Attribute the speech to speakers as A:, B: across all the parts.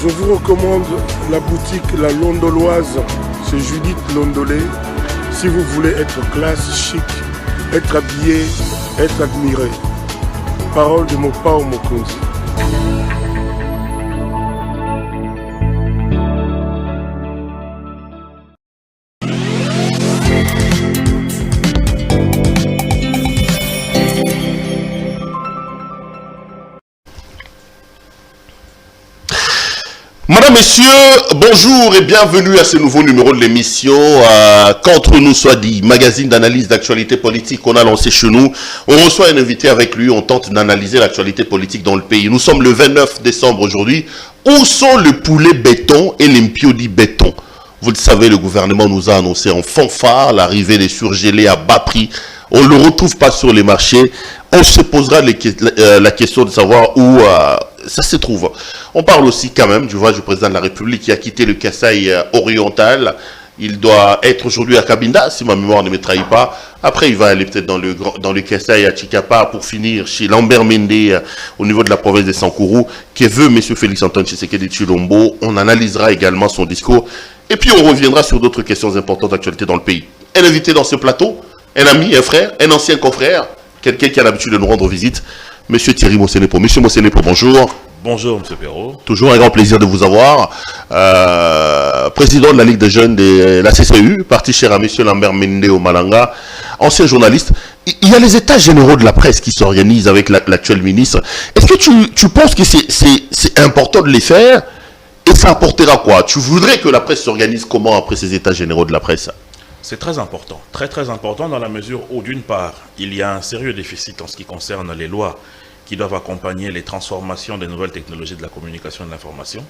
A: Je vous recommande la boutique La Londoloise chez Judith Londolé. Si vous voulez être classe, chic, être habillé, être admiré. Parole de Mopao Mokonzi.
B: Madame, Messieurs, bonjour et bienvenue à ce nouveau numéro de l'émission Qu'entre nous soit dit, magazine d'analyse d'actualité politique qu'on a lancé chez nous. On reçoit un invité avec lui, on tente d'analyser l'actualité politique dans le pays. Nous sommes le 29 décembre aujourd'hui. Où sont le poulet béton et l'impiodi béton? Vous le savez, le gouvernement nous a annoncé en fanfare l'arrivée des surgelés à bas prix. On ne le retrouve pas sur les marchés. On se posera la question de savoir où ça se trouve. On parle aussi quand même du voyage du président de la République qui a quitté le Kasaï oriental. Il doit être aujourd'hui à Cabinda, si ma mémoire ne me trahit pas. Après, il va aller peut-être dans le Kasaï à Chikapa pour finir chez Lambert Mende au niveau de la province de Sankourou, qui veut M. Félix Antoine Tshisekedi Tshilombo. On analysera également son discours. Et puis, on reviendra sur d'autres questions importantes d'actualité dans le pays. Un invité dans ce plateau, un ami, un frère, un ancien confrère, quelqu'un qui a l'habitude de nous rendre visite, M. Thierry Mosenepo. M. Mosenepo, bonjour.
C: Bonjour, M. Perrault.
B: Toujours un grand plaisir de vous avoir. Président de la Ligue des jeunes de la CCU, parti cher à M. Lambert Mende au Malanga, ancien journaliste. Il y a les états généraux de la presse qui s'organisent avec l'actuel ministre. Est-ce que tu penses que c'est important de les faire? Et ça apportera quoi? Tu voudrais que la presse s'organise comment après ces états généraux de la presse?
C: C'est très important, très important dans la mesure où, d'une part, il y a un sérieux déficit en ce qui concerne les lois qui doivent accompagner les transformations des nouvelles technologies de la communication et de l'information,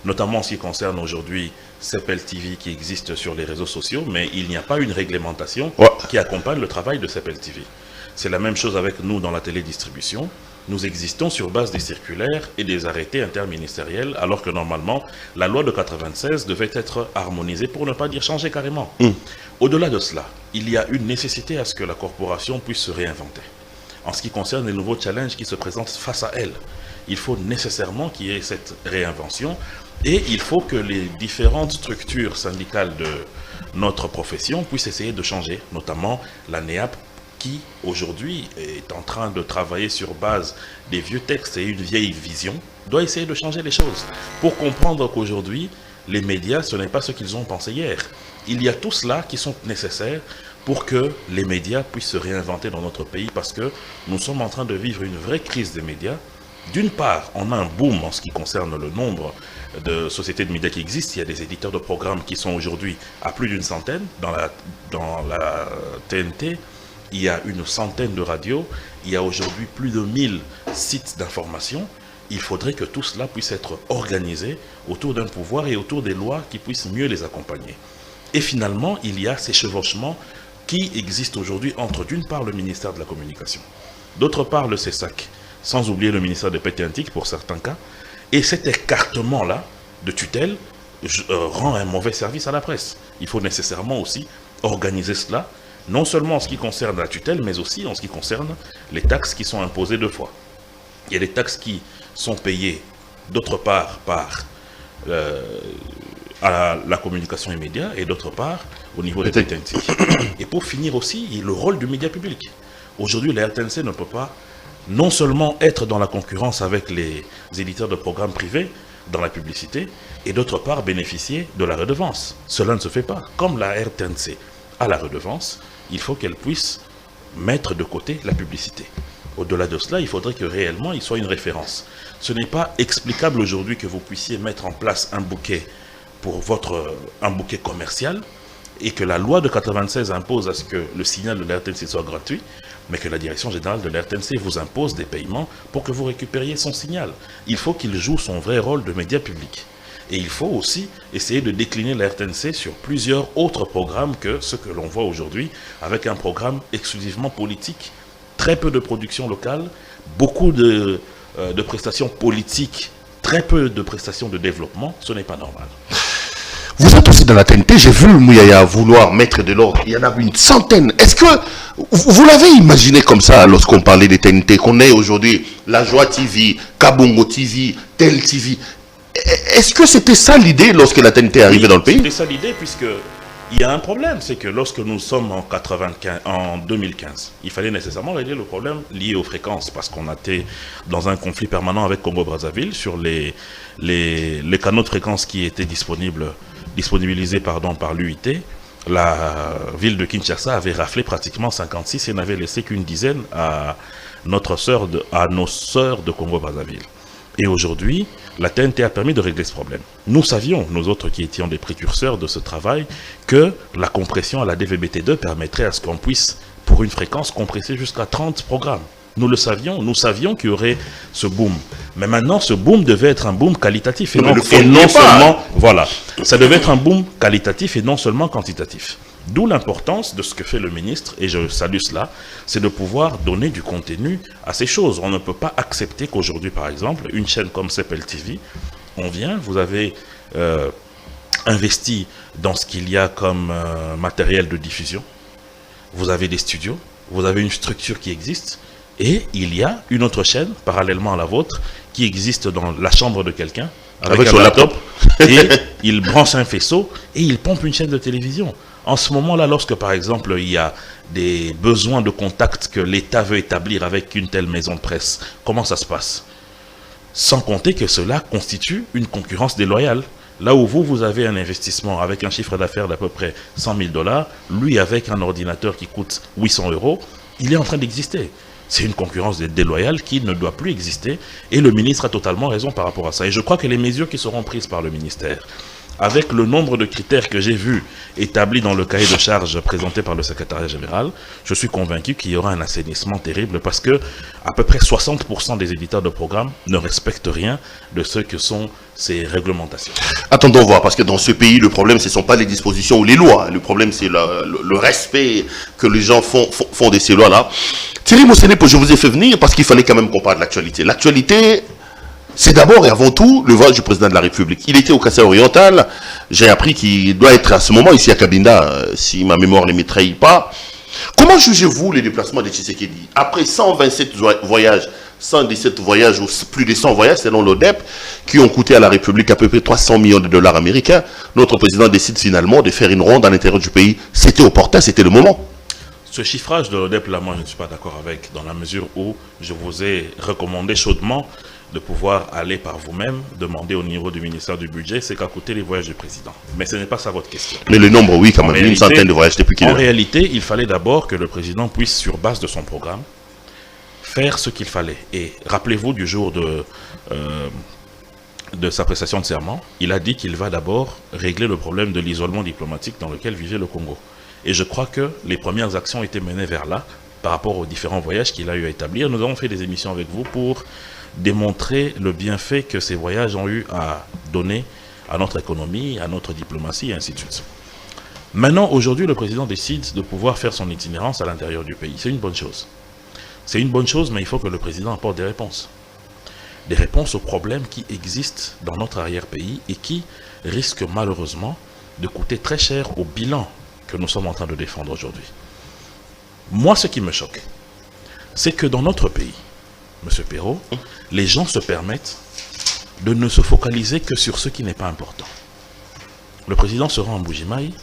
C: notamment en ce qui concerne aujourd'hui CEPEL TV qui existe sur les réseaux sociaux, mais il n'y a pas une réglementation qui accompagne le travail de CEPEL TV. C'est la même chose avec nous dans la télédistribution. Nous existons sur base des circulaires et des arrêtés interministériels, alors que normalement, la loi de 96 devait être harmonisée, pour ne pas dire changée carrément. Au-delà de cela, il y a une nécessité à ce que la corporation puisse se réinventer. En ce qui concerne les nouveaux challenges qui se présentent face à elle, il faut nécessairement qu'il y ait cette réinvention et il faut que les différentes structures syndicales de notre profession puissent essayer de changer, notamment la NEAP qui aujourd'hui est en train de travailler sur base des vieux textes et une vieille vision, doit essayer de changer les choses pour comprendre qu'aujourd'hui, les médias, ce n'est pas ce qu'ils ont pensé hier. Il y a tout cela qui sont nécessaires pour que les médias puissent se réinventer dans notre pays parce que nous sommes en train de vivre une vraie crise des médias. D'une part, on a un boom en ce qui concerne le nombre de sociétés de médias qui existent. Il y a des éditeurs de programmes qui sont aujourd'hui à plus d'une centaine. Dans la TNT, il y a une centaine de radios. Il y a aujourd'hui plus de 1000 sites d'information. Il faudrait que tout cela puisse être organisé autour d'un pouvoir et autour des lois qui puissent mieux les accompagner. Et finalement, il y a ces chevauchements qui existent aujourd'hui entre, d'une part, le ministère de la Communication, d'autre part, le CESAC, sans oublier le ministère des Pétéantiques pour certains cas. Et cet écartement-là de tutelle rend un mauvais service à la presse. Il faut nécessairement aussi organiser cela, non seulement en ce qui concerne la tutelle, mais aussi en ce qui concerne les taxes qui sont imposées deux fois. Il y a des taxes qui sont payées, d'autre part, par à la communication et médias, et d'autre part, au niveau des Pétéantiques. Et pour finir aussi, il y a le rôle du média public. Aujourd'hui, la RTNC ne peut pas non seulement être dans la concurrence avec les éditeurs de programmes privés dans la publicité, et d'autre part bénéficier de la redevance. Cela ne se fait pas. Comme la RTNC a la redevance, il faut qu'elle puisse mettre de côté la publicité. Au-delà de cela, il faudrait que réellement il soit une référence. Ce n'est pas explicable aujourd'hui que vous puissiez mettre en place un bouquet pour un bouquet commercial et que la loi de 96 impose à ce que le signal de la RTNC soit gratuit, mais que la direction générale de la RTNC vous impose des paiements pour que vous récupériez son signal. Il faut qu'il joue son vrai rôle de média public. Et il faut aussi essayer de décliner la RTNC sur plusieurs autres programmes que ce que l'on voit aujourd'hui, avec un programme exclusivement politique, très peu de production locale, beaucoup de prestations politiques, très peu de prestations de développement. Ce n'est pas normal.
B: Vous êtes aussi dans la TNT, j'ai vu Mouyaya vouloir mettre de l'ordre, il y en a une centaine. Est-ce que vous l'avez imaginé comme ça lorsqu'on parlait des TNT, qu'on ait aujourd'hui La Joie TV, Kabongo TV, Tel TV? Est-ce que c'était ça l'idée lorsque la TNT est arrivée dans le pays?
C: C'était ça l'idée, puisque il y a un problème, c'est que lorsque nous sommes en 2015, il fallait nécessairement régler le problème lié aux fréquences, parce qu'on était dans un conflit permanent avec Congo-Brazzaville sur les canaux de fréquences qui étaient disponibilisés par l'UIT. La ville de Kinshasa avait raflé pratiquement 56 et n'avait laissé qu'une dizaine à nos sœurs de Congo-Brazzaville. Et aujourd'hui, la TNT a permis de régler ce problème. Nous savions, nous autres qui étions des précurseurs de ce travail, que la compression à la DVB-T2 permettrait à ce qu'on puisse, pour une fréquence, compresser jusqu'à 30 programmes. Nous le savions, nous savions qu'il y aurait ce boom. Mais maintenant, ce boom devait être un boom qualitatif et non seulement... Voilà, ça devait être un boom qualitatif et non seulement quantitatif. D'où l'importance de ce que fait le ministre, et je salue cela, c'est de pouvoir donner du contenu à ces choses. On ne peut pas accepter qu'aujourd'hui, par exemple, une chaîne comme CPL TV, on vient, vous avez investi dans ce qu'il y a comme matériel de diffusion, vous avez des studios, vous avez une structure qui existe, et il y a une autre chaîne, parallèlement à la vôtre, qui existe dans la chambre de quelqu'un, avec son laptop, et il branche un faisceau, et il pompe une chaîne de télévision. En ce moment-là, lorsque par exemple il y a des besoins de contact que l'État veut établir avec une telle maison de presse, comment ça se passe? Sans compter que cela constitue une concurrence déloyale. Là où vous avez un investissement avec un chiffre d'affaires d'à peu près 100 000 $, lui avec un ordinateur qui coûte 800 €, il est en train d'exister. C'est une concurrence déloyale qui ne doit plus exister et le ministre a totalement raison par rapport à ça. Et je crois que les mesures qui seront prises par le ministère, avec le nombre de critères que j'ai vus établis dans le cahier de charges présenté par le secrétariat général, je suis convaincu qu'il y aura un assainissement terrible parce que à peu près 60% des éditeurs de programmes ne respectent rien de ce que sont ces réglementations.
B: Attendons voir, parce que dans ce pays, le problème, ce ne sont pas les dispositions ou les lois. Le problème, c'est le respect que les gens font de ces lois-là. Thierry Mosenepo, je vous ai fait venir parce qu'il fallait quand même qu'on parle de l'actualité. L'actualité... c'est d'abord et avant tout le voyage du président de la République. Il était au Kassai oriental. J'ai appris qu'il doit être à ce moment ici à Cabinda, si ma mémoire ne me trahit pas. Comment jugez-vous les déplacements de Tshisekedi? Après 127 voyages, 117 voyages ou plus de 100 voyages selon l'ODEP, qui ont coûté à la République à peu près 300 millions de dollars américains, notre président décide finalement de faire une ronde à l'intérieur du pays. C'était opportun, c'était le moment.
C: Ce chiffrage de l'ODEP, là, moi, je ne suis pas d'accord avec, dans la mesure où je vous ai recommandé chaudement de pouvoir aller par vous-même, demander au niveau du ministère du Budget, c'est qu'a coûté les voyages du président. Mais ce n'est pas ça votre question.
B: Mais le nombre, oui, quand même, une centaine de voyages depuis qu'il est là.
C: En réalité, il fallait d'abord que le président puisse, sur base de son programme, faire ce qu'il fallait. Et rappelez-vous du jour de sa prestation de serment, il a dit qu'il va d'abord régler le problème de l'isolement diplomatique dans lequel vivait le Congo. Et je crois que les premières actions étaient menées vers là, par rapport aux différents voyages qu'il a eu à établir. Nous avons fait des émissions avec vous pour démontrer le bienfait que ces voyages ont eu à donner à notre économie, à notre diplomatie, et ainsi de suite. Maintenant, aujourd'hui, le président décide de pouvoir faire son itinérance à l'intérieur du pays. C'est une bonne chose. C'est une bonne chose, mais il faut que le président apporte des réponses. Des réponses aux problèmes qui existent dans notre arrière-pays et qui risquent malheureusement de coûter très cher au bilan que nous sommes en train de défendre aujourd'hui. Moi, ce qui me choque, c'est que dans notre pays, M. Perrault, les gens se permettent de ne se focaliser que sur ce qui n'est pas important. Le président se rend en Mbuji-Mayi,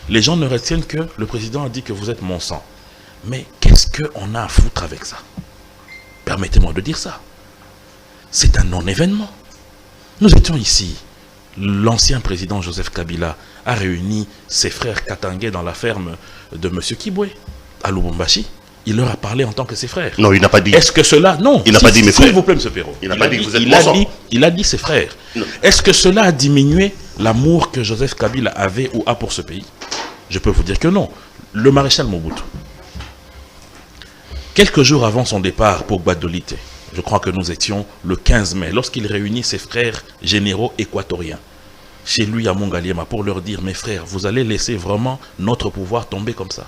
C: les gens ne retiennent que le président a dit que vous êtes mon sang. Mais qu'est-ce qu'on a à foutre avec ça? Permettez-moi de dire ça. C'est un non-événement. Nous étions ici. L'ancien président Joseph Kabila a réuni ses frères katangais dans la ferme de M. Kibwe, à Lubumbashi. Il leur a parlé en tant que ses frères.
B: Non, il n'a pas dit.
C: Est-ce que cela... Non.
B: Il n'a pas dit mes frères.
C: S'il vous plaît, M. Perrault.
B: Il n'a pas dit que vous êtes mon sang.
C: Il a dit ses frères. Est-ce que cela a diminué l'amour que Joseph Kabila avait ou a pour ce pays? Je peux vous dire que non. Le maréchal Mobutu, quelques jours avant son départ pour Gbadolite, je crois que nous étions le 15 mai, lorsqu'il réunit ses frères généraux équatoriens chez lui à Mongaliema pour leur dire, mes frères, vous allez laisser vraiment notre pouvoir tomber comme ça.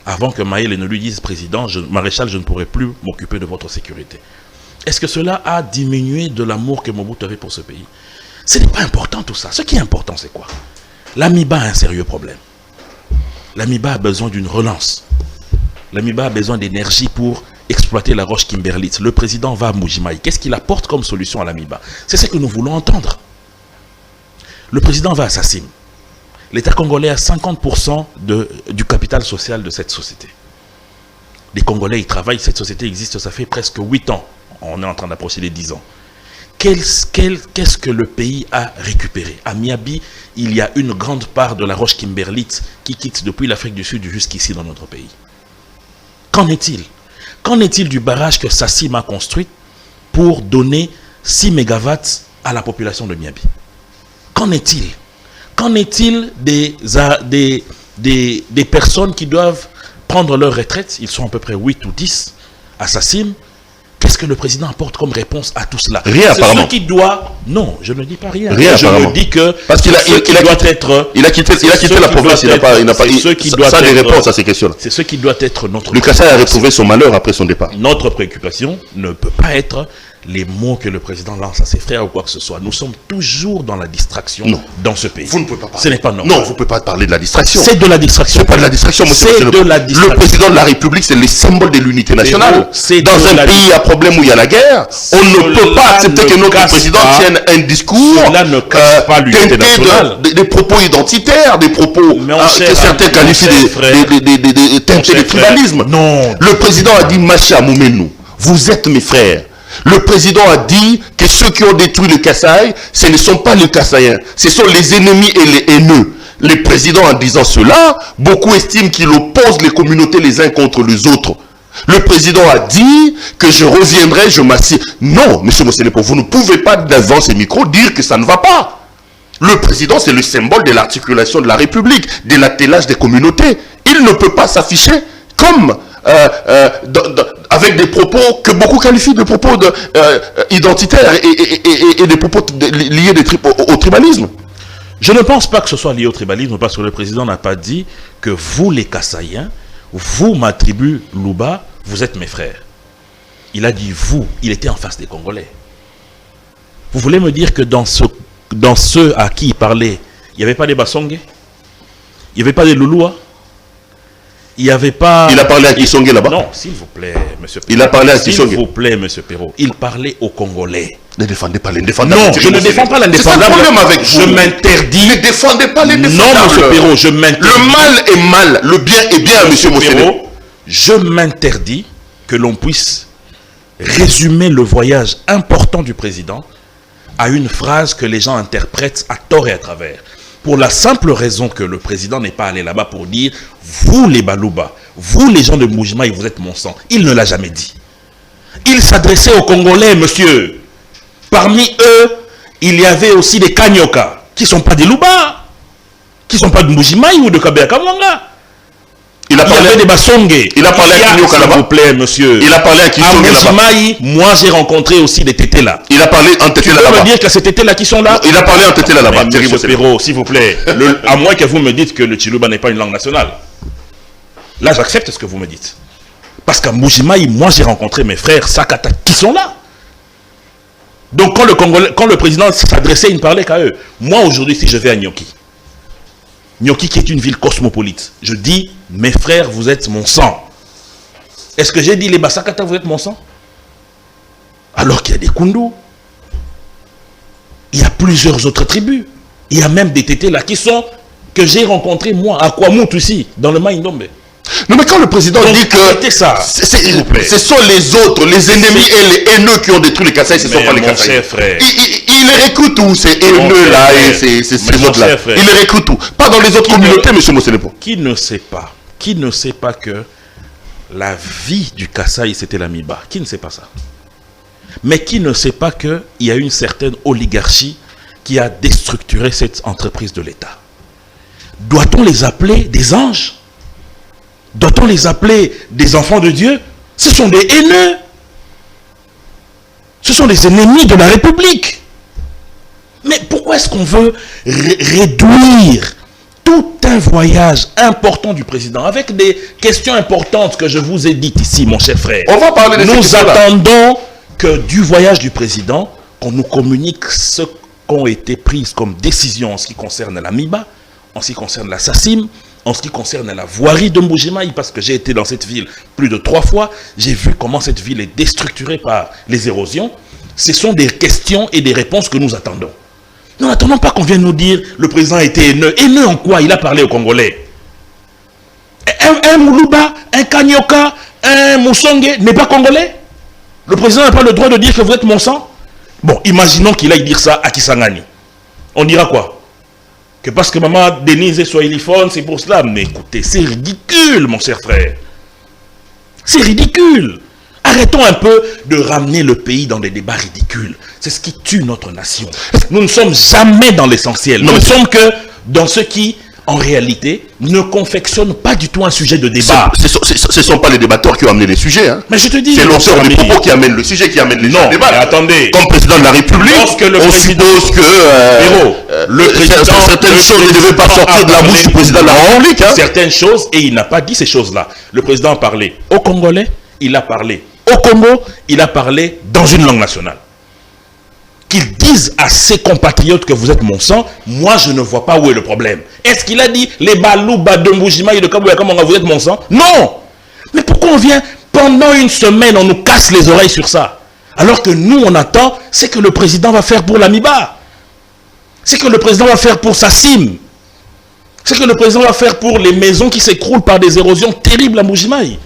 C: Avant que Maïle ne lui dise, président, maréchal, je ne pourrai plus m'occuper de votre sécurité. Est-ce que cela a diminué de l'amour que Mobutu avait pour ce pays? Ce n'est pas important tout ça. Ce qui est important, c'est quoi? L'Amiba a un sérieux problème. L'Amiba a besoin d'une relance. L'Amiba a besoin d'énergie pour exploiter la roche Kimberlitz. Le président va à Mbuji-Mayi. Qu'est-ce qu'il apporte comme solution à l'Amiba? C'est ce que nous voulons entendre. Le président va à Sassim. L'État congolais a 50% du capital social de cette société. Les Congolais, ils travaillent, cette société existe, ça fait presque 8 ans. On est en train d'approcher les 10 ans. Qu'est-ce que le pays a récupéré? À Miabi, il y a une grande part de la roche kimberlite qui quitte depuis l'Afrique du Sud jusqu'ici dans notre pays. Qu'en est-il? Qu'en est-il du barrage que Sassim a construit pour donner 6 mégawatts à la population de Miabi? Qu'en est-il? Qu'en est-il des personnes qui doivent prendre leur retraite? Ils sont à peu près 8 ou 10 à Sassim. Qu'est-ce que le président apporte comme réponse à tout cela?
B: Rien, apparemment.
C: Ce qui doit... Non, je ne dis pas rien.
B: Rien,
C: je me dis que...
B: Parce qu'il a quitté la province, il n'a pas ça des réponses à ces questions-là.
C: C'est ce qui doit être notre...
B: Le Kassai a retrouvé son malheur après son départ.
C: Notre préoccupation ne peut pas être les mots que le président lance à ses frères ou quoi que ce soit. Nous sommes toujours dans la distraction dans ce pays.
B: Vous ne pouvez pas parler.
C: Ce n'est pas normal.
B: Non, vous ne pouvez pas parler de la distraction.
C: C'est de la distraction.
B: C'est pas de la distraction, monsieur.
C: C'est de la distraction.
B: Le président de la République, c'est le symbole de l'unité nationale. Dans un pays à problème où il y a la guerre, on ne peut pas accepter que notre président tienne un discours teinté des propos identitaires, des propos que certains qualifient de teintés de tribalisme.
C: Non.
B: Le président a dit, Macha Moumenou, vous êtes mes frères. Le président a dit que ceux qui ont détruit le Kassai, ce ne sont pas les Kassaïens, ce sont les ennemis et les haineux. Le président, en disant cela, beaucoup estiment qu'il oppose les communautés les uns contre les autres. Le président a dit que je reviendrai, je m'assieds. Non, monsieur Moselepo, vous ne pouvez pas, devant ces micros, dire que ça ne va pas. Le président, c'est le symbole de l'articulation de la République, de l'attelage des communautés. Il ne peut pas s'afficher comme... avec des propos que beaucoup qualifient de propos identitaires et des propos liés au tribalisme.
C: Je ne pense pas que ce soit lié au tribalisme parce que le président n'a pas dit que vous les Kassaïens, vous ma tribu Louba, vous êtes mes frères. Il a dit vous, il était en face des Congolais. Vous voulez me dire que dans ceux à qui il parlait, il n'y avait pas des Bassongé? Il n'y avait pas des Louloua? Il n'y avait pas...
B: Il a parlé à Kisongé là-bas?
C: Non, s'il vous plaît, monsieur Perrault.
B: Il a parlé à Kisongé?
C: S'il vous plaît, monsieur Perrault. Il parlait aux Congolais.
B: Ne défendez pas l'indéfendable.
C: Non, je ne défends pas l'indéfendable.
B: C'est un problème avec vous.
C: Je m'interdis.
B: Ne défendez pas l'indéfendable.
C: Non, monsieur Perrault, je m'interdis.
B: Le mal est mal, le bien est bien, monsieur Perrault.
C: Je m'interdis que l'on puisse résumer le voyage important du président à une phrase que les gens interprètent à tort et à travers. Pour la simple raison que le président n'est pas allé là-bas pour dire « Vous les Balouba, vous les gens de Mbuji-Mayi, vous êtes mon sang ». Il ne l'a jamais dit. Il s'adressait aux Congolais, monsieur. Parmi eux, il y avait aussi des Kanyoka, qui ne sont pas des Louba, qui ne sont pas de Mbuji-Mayi ou de Kabea-Kamwanga. Il y avait des Bassongé.
B: Il a parlé à Kinyoka là-bas.
C: S'il vous plaît, monsieur.
B: Il a parlé à Kisongé là-bas.
C: Mbuji-Mayi, moi j'ai rencontré aussi des tétés là.
B: Il a parlé en tété là-bas.
C: Tu peux me dire que ces tétés là qui sont là?
B: Il a parlé en tété là-bas.
C: Monsieur Perrault, s'il vous plaît. À moins que vous me dites que le Chiluba n'est pas une langue nationale. Là, j'accepte ce que vous me dites. Parce qu'à Mbuji-Mayi, moi j'ai rencontré mes frères Sakata qui sont là. Donc quand le président s'adressait, il ne parlait qu'à eux. Moi aujourd'hui, si je vais à Nyoki, Nyoki qui est une ville cosmopolite, je dis, mes frères, vous êtes mon sang. Est-ce que j'ai dit les Bassakata, vous êtes mon sang? Alors qu'il y a des Kundu. Il y a plusieurs autres tribus. Il y a même des Tétés là qui sont, que j'ai rencontrés moi, à Kwamut aussi, dans le Maïndombe.
B: Non mais quand le président dit que
C: ça,
B: ce sont les autres, les ennemis et les haineux qui ont détruit les Kassai, ce ne sont pas les Kassai. Il les recrute où ces haineux là et ces autres là? Il les recrute où? Pas dans les autres communautés, monsieur Moselepo.
C: Qui ne sait pas que la vie du Kassai c'était la Miba? Qui ne sait pas ça? Mais qui ne sait pas qu'il y a une certaine oligarchie qui a déstructuré cette entreprise de l'État? Doit-on les appeler des anges? Doit-on les appeler des enfants de Dieu? Ce sont des haineux. Ce sont des ennemis de la République. Mais pourquoi est-ce qu'on veut réduire tout un voyage important du président avec des questions importantes que je vous ai dites ici, mon cher frère?
B: On va parler de
C: Nous attendons que du voyage du président, qu'on nous communique ce qu'ont été prises comme décisions en ce qui concerne la Miba, en ce qui concerne la Sassim, en ce qui concerne la voirie de Mbuji-Mayi, parce que j'ai été dans cette ville plus de 3 fois, j'ai vu comment cette ville est déstructurée par les érosions. Ce sont des questions et des réponses que nous attendons. Nous n'attendons pas qu'on vienne nous dire le président a été haineux. Haineux en quoi? Il a parlé aux Congolais. Un Moulouba, un Kanyoka, un Moussongue n'est pas congolais. Le président n'a pas le droit de dire que vous êtes mon sang. Bon, imaginons qu'il aille dire ça à Kisangani. On dira quoi? Que parce que maman Denise est swahiliphone, c'est pour cela. Mais écoutez, c'est ridicule, mon cher frère. C'est ridicule. Arrêtons un peu de ramener le pays dans des débats ridicules. C'est ce qui tue notre nation. Nous ne sommes jamais dans l'essentiel. Nous ne sommes que dans ce qui, en réalité, ne confectionne pas du tout un sujet de débat.
B: Ce ne sont pas les débatteurs qui ont amené les sujets. Hein.
C: Mais je te dis...
B: C'est l'auteur du propos qui amène le sujet, qui amène les gens au débat.
C: Mais attendez.
B: Comme président de la République, on suppose que certaines choses ne devaient pas sortir de la bouche du président de la République. Hein.
C: Certaines choses, et il n'a pas dit ces choses-là. Le président a parlé aux Congolais, il a parlé au Congo, il a parlé dans une langue nationale. Qu'ils disent à ses compatriotes que vous êtes mon sang, moi je ne vois pas où est le problème. Est-ce qu'il a dit les Balouba de Mboujima et de Kabouya Kamanga, vous êtes mon sang? Non. Mais pourquoi on vient, pendant une semaine, on nous casse les oreilles sur ça? Alors que nous, on attend, c'est que le président va faire pour l'Amiba. C'est que le président va faire pour Sassim. C'est que le président va faire pour les maisons qui s'écroulent par des érosions terribles à Mbujimaï.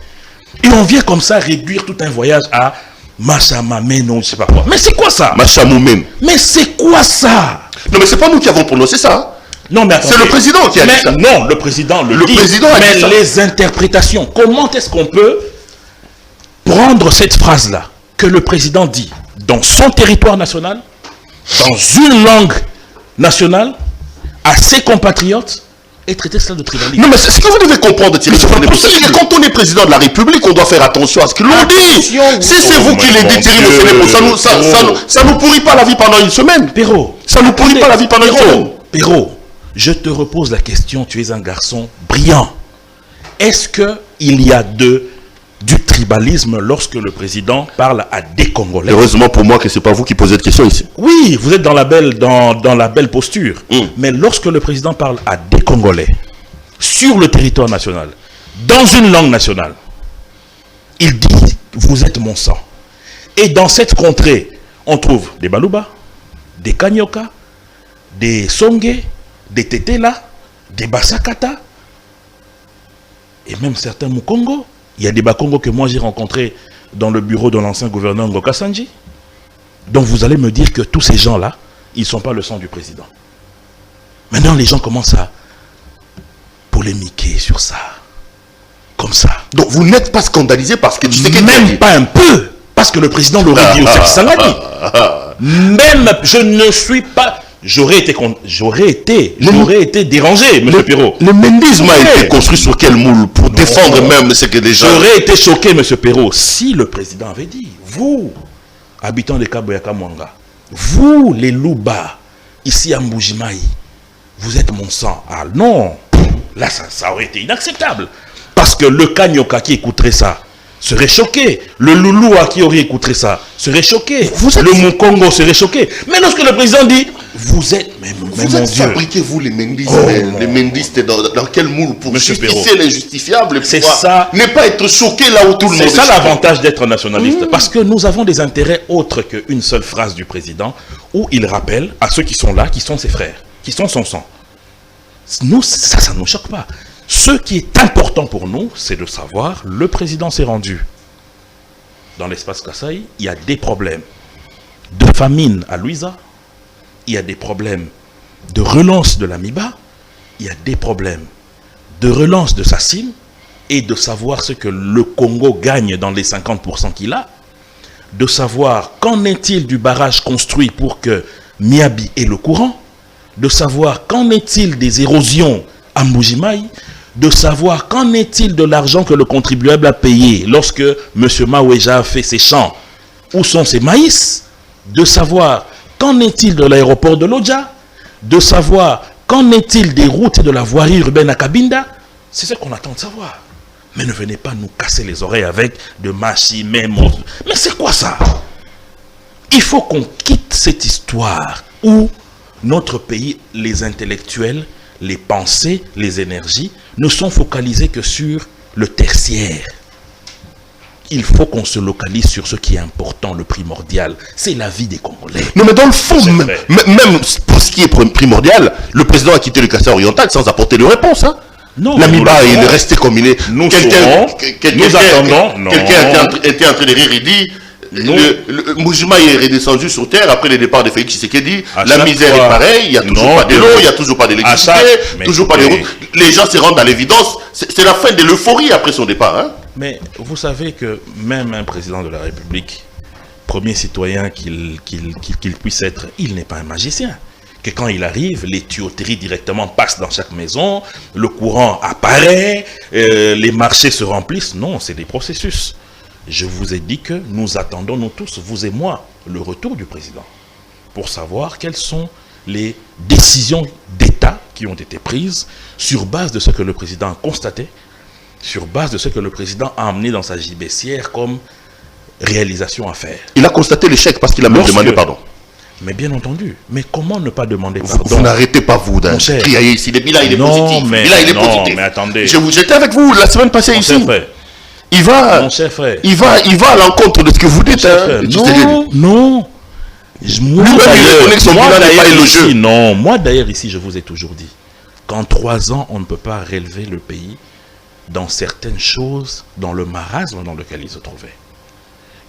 C: Et on vient comme ça réduire tout un voyage à Machamamé, non, je sais pas quoi. Mais c'est quoi ça?
B: Machamamé.
C: Mais c'est quoi ça?
B: Non, mais c'est pas nous qui avons prononcé ça.
C: Non, mais attendez.
B: C'est le président qui a dit ça.
C: Non, le président le dit.
B: Président a
C: mais
B: dit ça.
C: Les interprétations, comment est-ce qu'on peut prendre cette phrase-là que le président dit dans son territoire national, dans une langue nationale, à ses compatriotes, et traiter cela de tribalisme?
B: Non, mais c'est ce que vous devez comprendre, Thierry. Quand on est président de la République, on doit faire attention à ce que l'on dit. Si c'est vous qui les dites, Thierry, ça nous pourrit pas la vie pendant une semaine.
C: Perrault.
B: Ça nous pourrit pas la vie pendant une semaine.
C: Perrault, je te repose la question, tu es un garçon brillant. Est-ce qu'il y a du tribalisme lorsque le président parle à des Congolais?
B: Heureusement pour moi que ce n'est pas vous qui posez cette question ici.
C: Oui, vous êtes dans la belle posture. Mais lorsque le président parle à des Congolais, sur le territoire national, dans une langue nationale, il dit, vous êtes mon sang. Et dans cette contrée, on trouve des Balouba, des Kanyoka, des Songe, des Tetela, des Basakata, et même certains Mukongo. Il y a des Bakongo que moi j'ai rencontrés dans le bureau de l'ancien gouverneur Ngoka Sanji. Donc vous allez me dire que tous ces gens-là, ils ne sont pas le sang du président. Maintenant les gens commencent à polémiquer sur ça. Comme ça.
B: Donc vous n'êtes pas scandalisé parce que tu sais que...
C: Même pas un peu. Parce que le président l'aurait dit au Saki-Sangani. Même je ne suis pas... J'aurais été dérangé, M. Perrault.
B: Le mendisme a été construit sur quel moule pour défendre même ce que les gens...
C: J'aurais été choqué, M. Perrault, si le président avait dit, vous, habitants de Kabouya Kamanga, vous, les Louba, ici à Mbujimaï, vous êtes mon sang. Ah non, là, ça aurait été inacceptable. Parce que le Kanyoka qui écouterait ça serait choqué. Le Louloua qui aurait écouté ça serait choqué. Le Mukongo serait choqué. Mais lorsque le président dit, vous êtes... Mais
B: vous êtes fabriqués, vous, les mendistes. Les mendistes, dans quel moule pour justifier l'injustifiable?
C: C'est ça.
B: Ne pas être choqué là où tout le monde est.
C: C'est ça l'avantage d'être nationaliste. Parce que nous avons des intérêts autres qu'une seule phrase du président où il rappelle à ceux qui sont là, qui sont ses frères, qui sont son sang. Nous, ça ne nous choque pas. Ce qui est important pour nous, c'est de savoir, le président s'est rendu. Dans l'espace Kasaï, il y a des problèmes de famine à Luiza, il y a des problèmes de relance de l'Amiba, il y a des problèmes de relance de Sassim, et de savoir ce que le Congo gagne dans les 50% qu'il a, de savoir qu'en est-il du barrage construit pour que Miabi ait le courant, de savoir qu'en est-il des érosions à Mbujimaï, de savoir qu'en est-il de l'argent que le contribuable a payé lorsque M. Maouéja a fait ses champs, où sont ses maïs, de savoir qu'en est-il de l'aéroport de Lodja, de savoir qu'en est-il des routes et de la voirie urbaine à Kabinda. C'est ce qu'on attend de savoir. Mais ne venez pas nous casser les oreilles avec de machi, mais c'est quoi ça? Il faut qu'on quitte cette histoire où notre pays, les intellectuels, les pensées, les énergies ne sont focalisées que sur le tertiaire. Il faut qu'on se localise sur ce qui est important, le primordial. C'est la vie des Congolais.
B: Non, mais dans le fond, même ce qui est primordial, le président a quitté le Kassai oriental sans apporter de réponse. Hein.
C: Non,
B: L'Amiba, il est resté comme il est.
C: Quelqu'un
B: était en train de rire, il dit... Mujima est redescendu sur terre après le départ de Félix Tshisekedi. La misère est pareille, il n'y a toujours pas de l'eau, il n'y a toujours pas d'électricité, toujours pas de routes. Les gens se rendent à l'évidence. C'est la fin de l'euphorie après son départ. Hein?
C: Mais vous savez que même un président de la République, premier citoyen qu'il puisse être, il n'est pas un magicien. Que quand il arrive, les tuyauteries directement passent dans chaque maison, le courant apparaît, les marchés se remplissent. Non, c'est des processus. Je vous ai dit que nous attendons, nous tous, vous et moi, le retour du président pour savoir quelles sont les décisions d'État qui ont été prises sur base de ce que le président a constaté, sur base de ce que le président a amené dans sa gibecière comme réalisation à faire.
B: Il a constaté l'échec parce qu'il a même demandé pardon.
C: Mais bien entendu, mais comment ne pas demander pardon?
B: Vous n'arrêtez pas vous d'un crier ici. Bila, il est positif. Bila, il est positif.
C: Mais attendez.
B: J'étais avec vous la semaine passée ici. Il va à l'encontre de ce que vous dites.
C: Non. Moi d'ailleurs ici, je vous ai toujours dit qu'en 3 ans, on ne peut pas relever le pays dans certaines choses, dans le marasme dans lequel il se trouvait.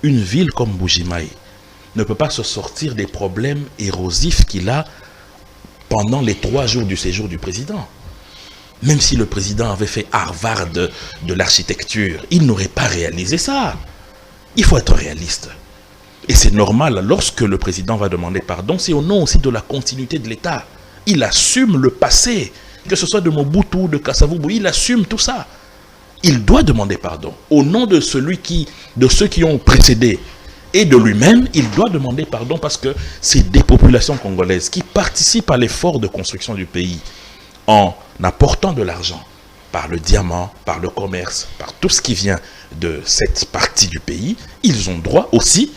C: Une ville comme Mbuji-Mayi ne peut pas se sortir des problèmes érosifs qu'il a pendant les 3 jours du séjour du président. Même si le président avait fait Harvard de l'architecture, il n'aurait pas réalisé ça. Il faut être réaliste. Et c'est normal, lorsque le président va demander pardon, c'est au nom aussi de la continuité de l'État. Il assume le passé, que ce soit de Mobutu, de Kasavubu, il assume tout ça. Il doit demander pardon. Au nom de ceux qui ont précédé et de lui-même, il doit demander pardon parce que c'est des populations congolaises qui participent à l'effort de construction du pays en apportant de l'argent par le diamant, par le commerce, par tout ce qui vient de cette partie du pays. Ils ont droit aussi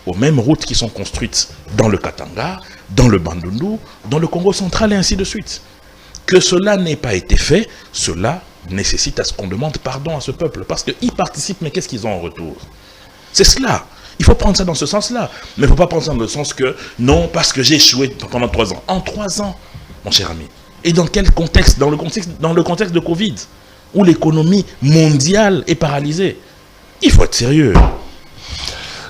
C: aux mêmes routes qui sont construites dans le Katanga, dans le Bandundu, dans le Congo central et ainsi de suite. Que cela n'ait pas été fait, cela nécessite à ce qu'on demande pardon à ce peuple parce qu'ils participent, mais qu'est-ce qu'ils ont en retour? C'est cela. Il faut prendre ça dans ce sens-là. Mais il ne faut pas prendre ça dans le sens que non, parce que j'ai échoué pendant 3 ans. En 3 ans, mon cher ami. Et dans quel contexte? Dans le contexte de Covid, où l'économie mondiale est paralysée. Il faut être sérieux.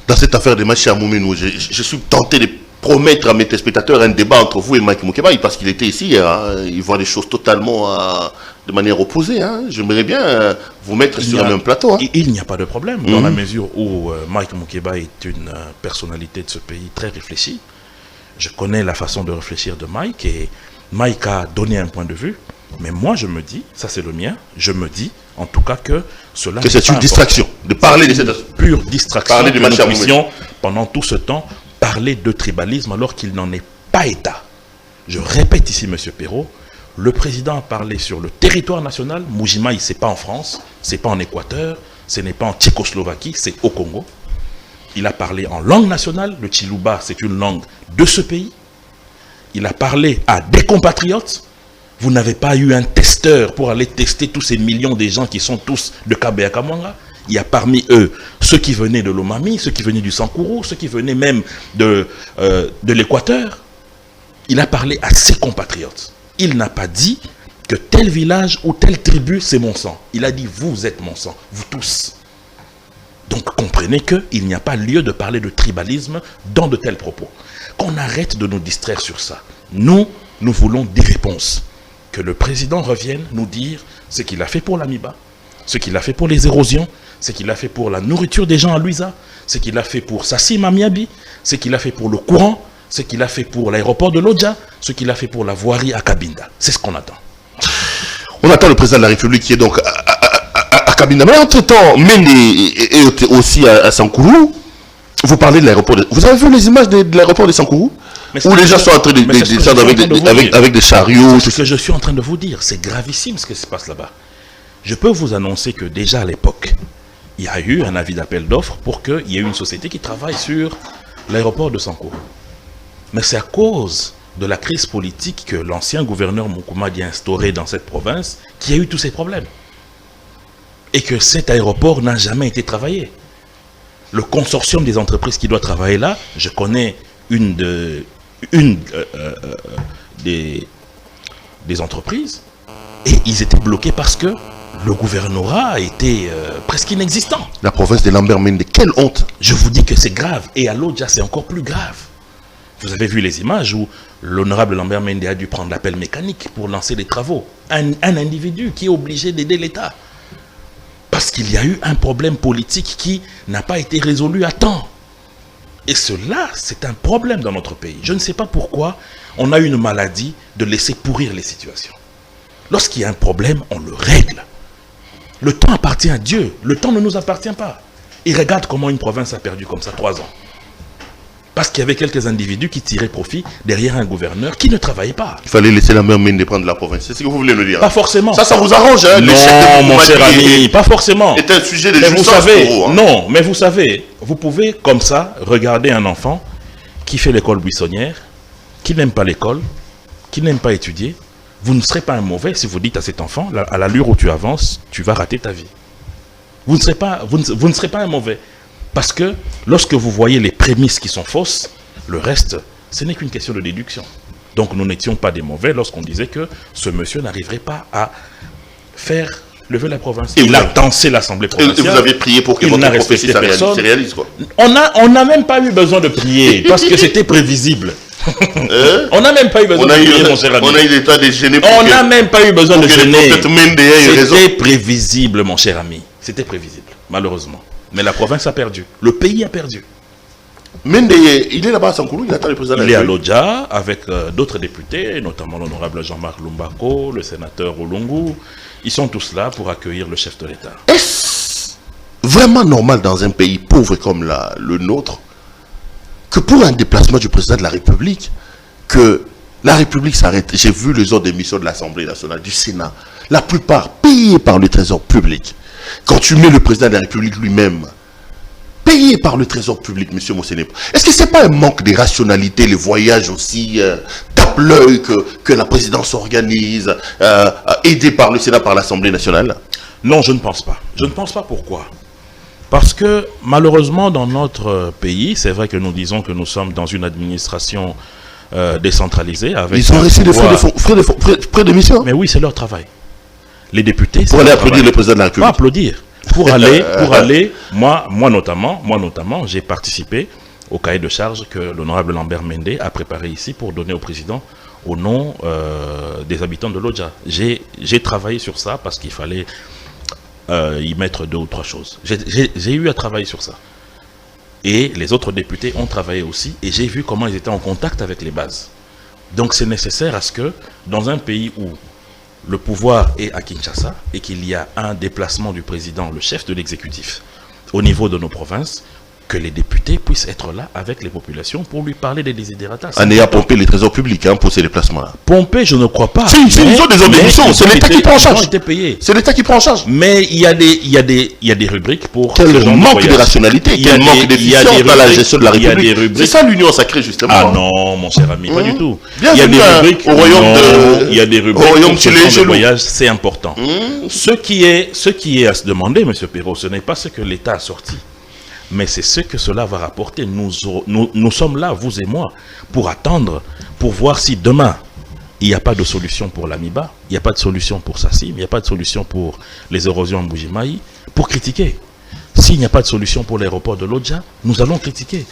B: Dans cette affaire de Machi Amoumenou, je suis tenté de promettre à mes téléspectateurs un débat entre vous et Mike Moukébaï, parce qu'il était ici hier. Hein, il voit les choses totalement de manière opposée. Hein. J'aimerais bien vous mettre sur le même plateau. Hein.
C: Il n'y a pas de problème, dans la mesure où Mike Moukébaï est une personnalité de ce pays très réfléchie. Je connais la façon de réfléchir de Mike et Mike a donné un point de vue, mais moi je me dis, ça c'est le mien, je me dis en tout cas que cela
B: que c'est une distraction, de parler de cette
C: pure distraction, parler de nous puissions pendant tout ce temps parler de tribalisme alors qu'il n'en est pas État. Je répète ici, M. Perrault, le président a parlé sur le territoire national. Mbuji-Mayi, ce n'est pas en France, ce n'est pas en Équateur, ce n'est pas en Tchécoslovaquie, c'est au Congo. Il a parlé en langue nationale, le Chiluba c'est une langue de ce pays. Il a parlé à des compatriotes. Vous n'avez pas eu un testeur pour aller tester tous ces millions de gens qui sont tous de Kabea Kamwanga. Il y a parmi eux ceux qui venaient de l'Omami, ceux qui venaient du Sankourou, ceux qui venaient même de l'Équateur. Il a parlé à ses compatriotes. Il n'a pas dit que tel village ou telle tribu, c'est mon sang. Il a dit, vous êtes mon sang, vous tous. Donc comprenez qu'il n'y a pas lieu de parler de tribalisme dans de tels propos. Qu'on arrête de nous distraire sur ça. Nous voulons des réponses. Que le président revienne nous dire ce qu'il a fait pour l'Amiba, ce qu'il a fait pour les érosions, ce qu'il a fait pour la nourriture des gens à Luisa, ce qu'il a fait pour Sassim à Miabi, ce qu'il a fait pour le courant, ce qu'il a fait pour l'aéroport de Lodja, ce qu'il a fait pour la voirie à Cabinda. C'est ce qu'on attend.
B: On attend le président de la République qui est donc à Cabinda. Mais entre-temps, Méné est aussi à Sankourou. Vous parlez de l'aéroport. Vous avez vu les images de l'aéroport de Sankourou? Où les gens sont en train de descendre avec des chariots.
C: C'est ce que je suis en train de vous dire. C'est gravissime ce qui se passe là-bas. Je peux vous annoncer que déjà à l'époque, il y a eu un avis d'appel d'offres pour qu'il y ait une société qui travaille sur l'aéroport de Sankourou. Mais c'est à cause de la crise politique que l'ancien gouverneur Moukoumadi a instauré dans cette province qu'il y a eu tous ces problèmes. Et que cet aéroport n'a jamais été travaillé. Le consortium des entreprises qui doit travailler là, je connais une des entreprises et ils étaient bloqués parce que le gouvernorat était presque inexistant.
B: La province de Lambert Mende, quelle honte!
C: Je vous dis que c'est grave. Et à Lodja, c'est encore plus grave. Vous avez vu les images où l'honorable Lambert Mende a dû prendre l'appel mécanique pour lancer les travaux. Un individu qui est obligé d'aider l'État. Parce qu'il y a eu un problème politique qui n'a pas été résolu à temps. Et cela, c'est un problème dans notre pays. Je ne sais pas pourquoi on a une maladie de laisser pourrir les situations. Lorsqu'il y a un problème, on le règle. Le temps appartient à Dieu. Le temps ne nous appartient pas. Et regarde comment une province a perdu comme ça 3 ans. Parce qu'il y avait quelques individus qui tiraient profit derrière un gouverneur qui ne travaillait pas.
B: Il fallait laisser la Lambert Mende prendre la province. C'est ce que vous voulez nous dire?
C: Pas forcément.
B: Ça vous arrange, hein?
C: Non, mon cher ami, pas forcément.
B: C'est un sujet de
C: mais
B: jouissance
C: vous savez,
B: pour vous, hein?
C: Non, mais vous savez, vous pouvez comme ça regarder un enfant qui fait l'école buissonnière, qui n'aime pas l'école, qui n'aime pas étudier. Vous ne serez pas un mauvais si vous dites à cet enfant, à l'allure où tu avances, tu vas rater ta vie. Vous ne serez pas un mauvais. Parce que lorsque vous voyez les prémices qui sont fausses, le reste, ce n'est qu'une question de déduction. Donc nous n'étions pas des mauvais lorsqu'on disait que ce monsieur n'arriverait pas à faire lever la province. Il a tensé l'assemblée provinciale.
B: Et vous avez prié pour que votre prophétie se réalise, quoi.
C: On n'a même pas eu besoin de prier parce que c'était prévisible. On n'a même pas eu besoin de prier, mon cher ami.
B: On a eu l'état de gêner.
C: On n'a même pas eu besoin de gêner. C'était prévisible, mon cher ami. C'était prévisible, malheureusement. Mais la province a perdu. Le pays a perdu.
B: Mende, il est là-bas à Sankoulou, il attend le président.
C: Il est à Lodja avec d'autres députés, notamment l'honorable Jean-Marc Lumbako, le sénateur Olungu. Ils sont tous là pour accueillir le chef de l'État.
B: Est-ce vraiment normal dans un pays pauvre comme le nôtre que pour un déplacement du président de la République, que la République s'arrête? J'ai vu les ordres d'émission de l'Assemblée nationale, du Sénat, la plupart payés par le Trésor public. Quand tu mets le président de la République lui-même, payé par le Trésor public, M. Mossenepo, est-ce que ce n'est pas un manque de rationalité, les voyages aussi, tape l'œil que la présidence organise, aidé par le Sénat, par l'Assemblée nationale?
C: Non, je ne pense pas. Je ne pense pas. Pourquoi? Parce que malheureusement dans notre pays, c'est vrai que nous disons que nous sommes dans une administration décentralisée. Avec
B: ils ont reçu des frais de mission.
C: Mais oui, c'est leur travail. Les députés...
B: Pour aller applaudir le président de la République.
C: Pas applaudir. Pour aller, moi notamment, j'ai participé au cahier de charge que l'honorable Lambert Mende a préparé ici pour donner au président au nom des habitants de Lodja. J'ai travaillé sur ça parce qu'il fallait y mettre 2 ou 3 choses. J'ai eu à travailler sur ça. Et les autres députés ont travaillé aussi et j'ai vu comment ils étaient en contact avec les bases. Donc c'est nécessaire à ce que dans un pays où le pouvoir est à Kinshasa et qu'il y a un déplacement du président, le chef de l'exécutif, au niveau de nos provinces, que les députés puissent être là avec les populations pour lui parler des désidératas.
B: On est à pomper les trésors publics pour ces déplacements-là.
C: Pomper, je ne crois pas.
B: Si, ils ont des obligations, c'est l'État qui prend en charge. C'est l'État qui prend en charge.
C: Mais il y a des rubriques pour...
B: Quel manque de rationalité, quel manque d'efficience dans la gestion de la République. C'est ça l'union sacrée, justement.
C: Ah non, mon cher ami, pas du tout.
B: Il y a des rubriques
C: au royaume de... Il y a des rubriques de voyage, c'est important. Ce qui est à se demander, M. Perrault, ce n'est pas ce que l'État a sorti. Mais c'est ce que cela va rapporter. Nous sommes là, vous et moi, pour attendre, pour voir si demain, il n'y a pas de solution pour l'Amiba, il n'y a pas de solution pour Sassim, il n'y a pas de solution pour les érosions en Bougimaï, pour critiquer. S'il n'y a pas de solution pour l'aéroport de Lodja, nous allons critiquer.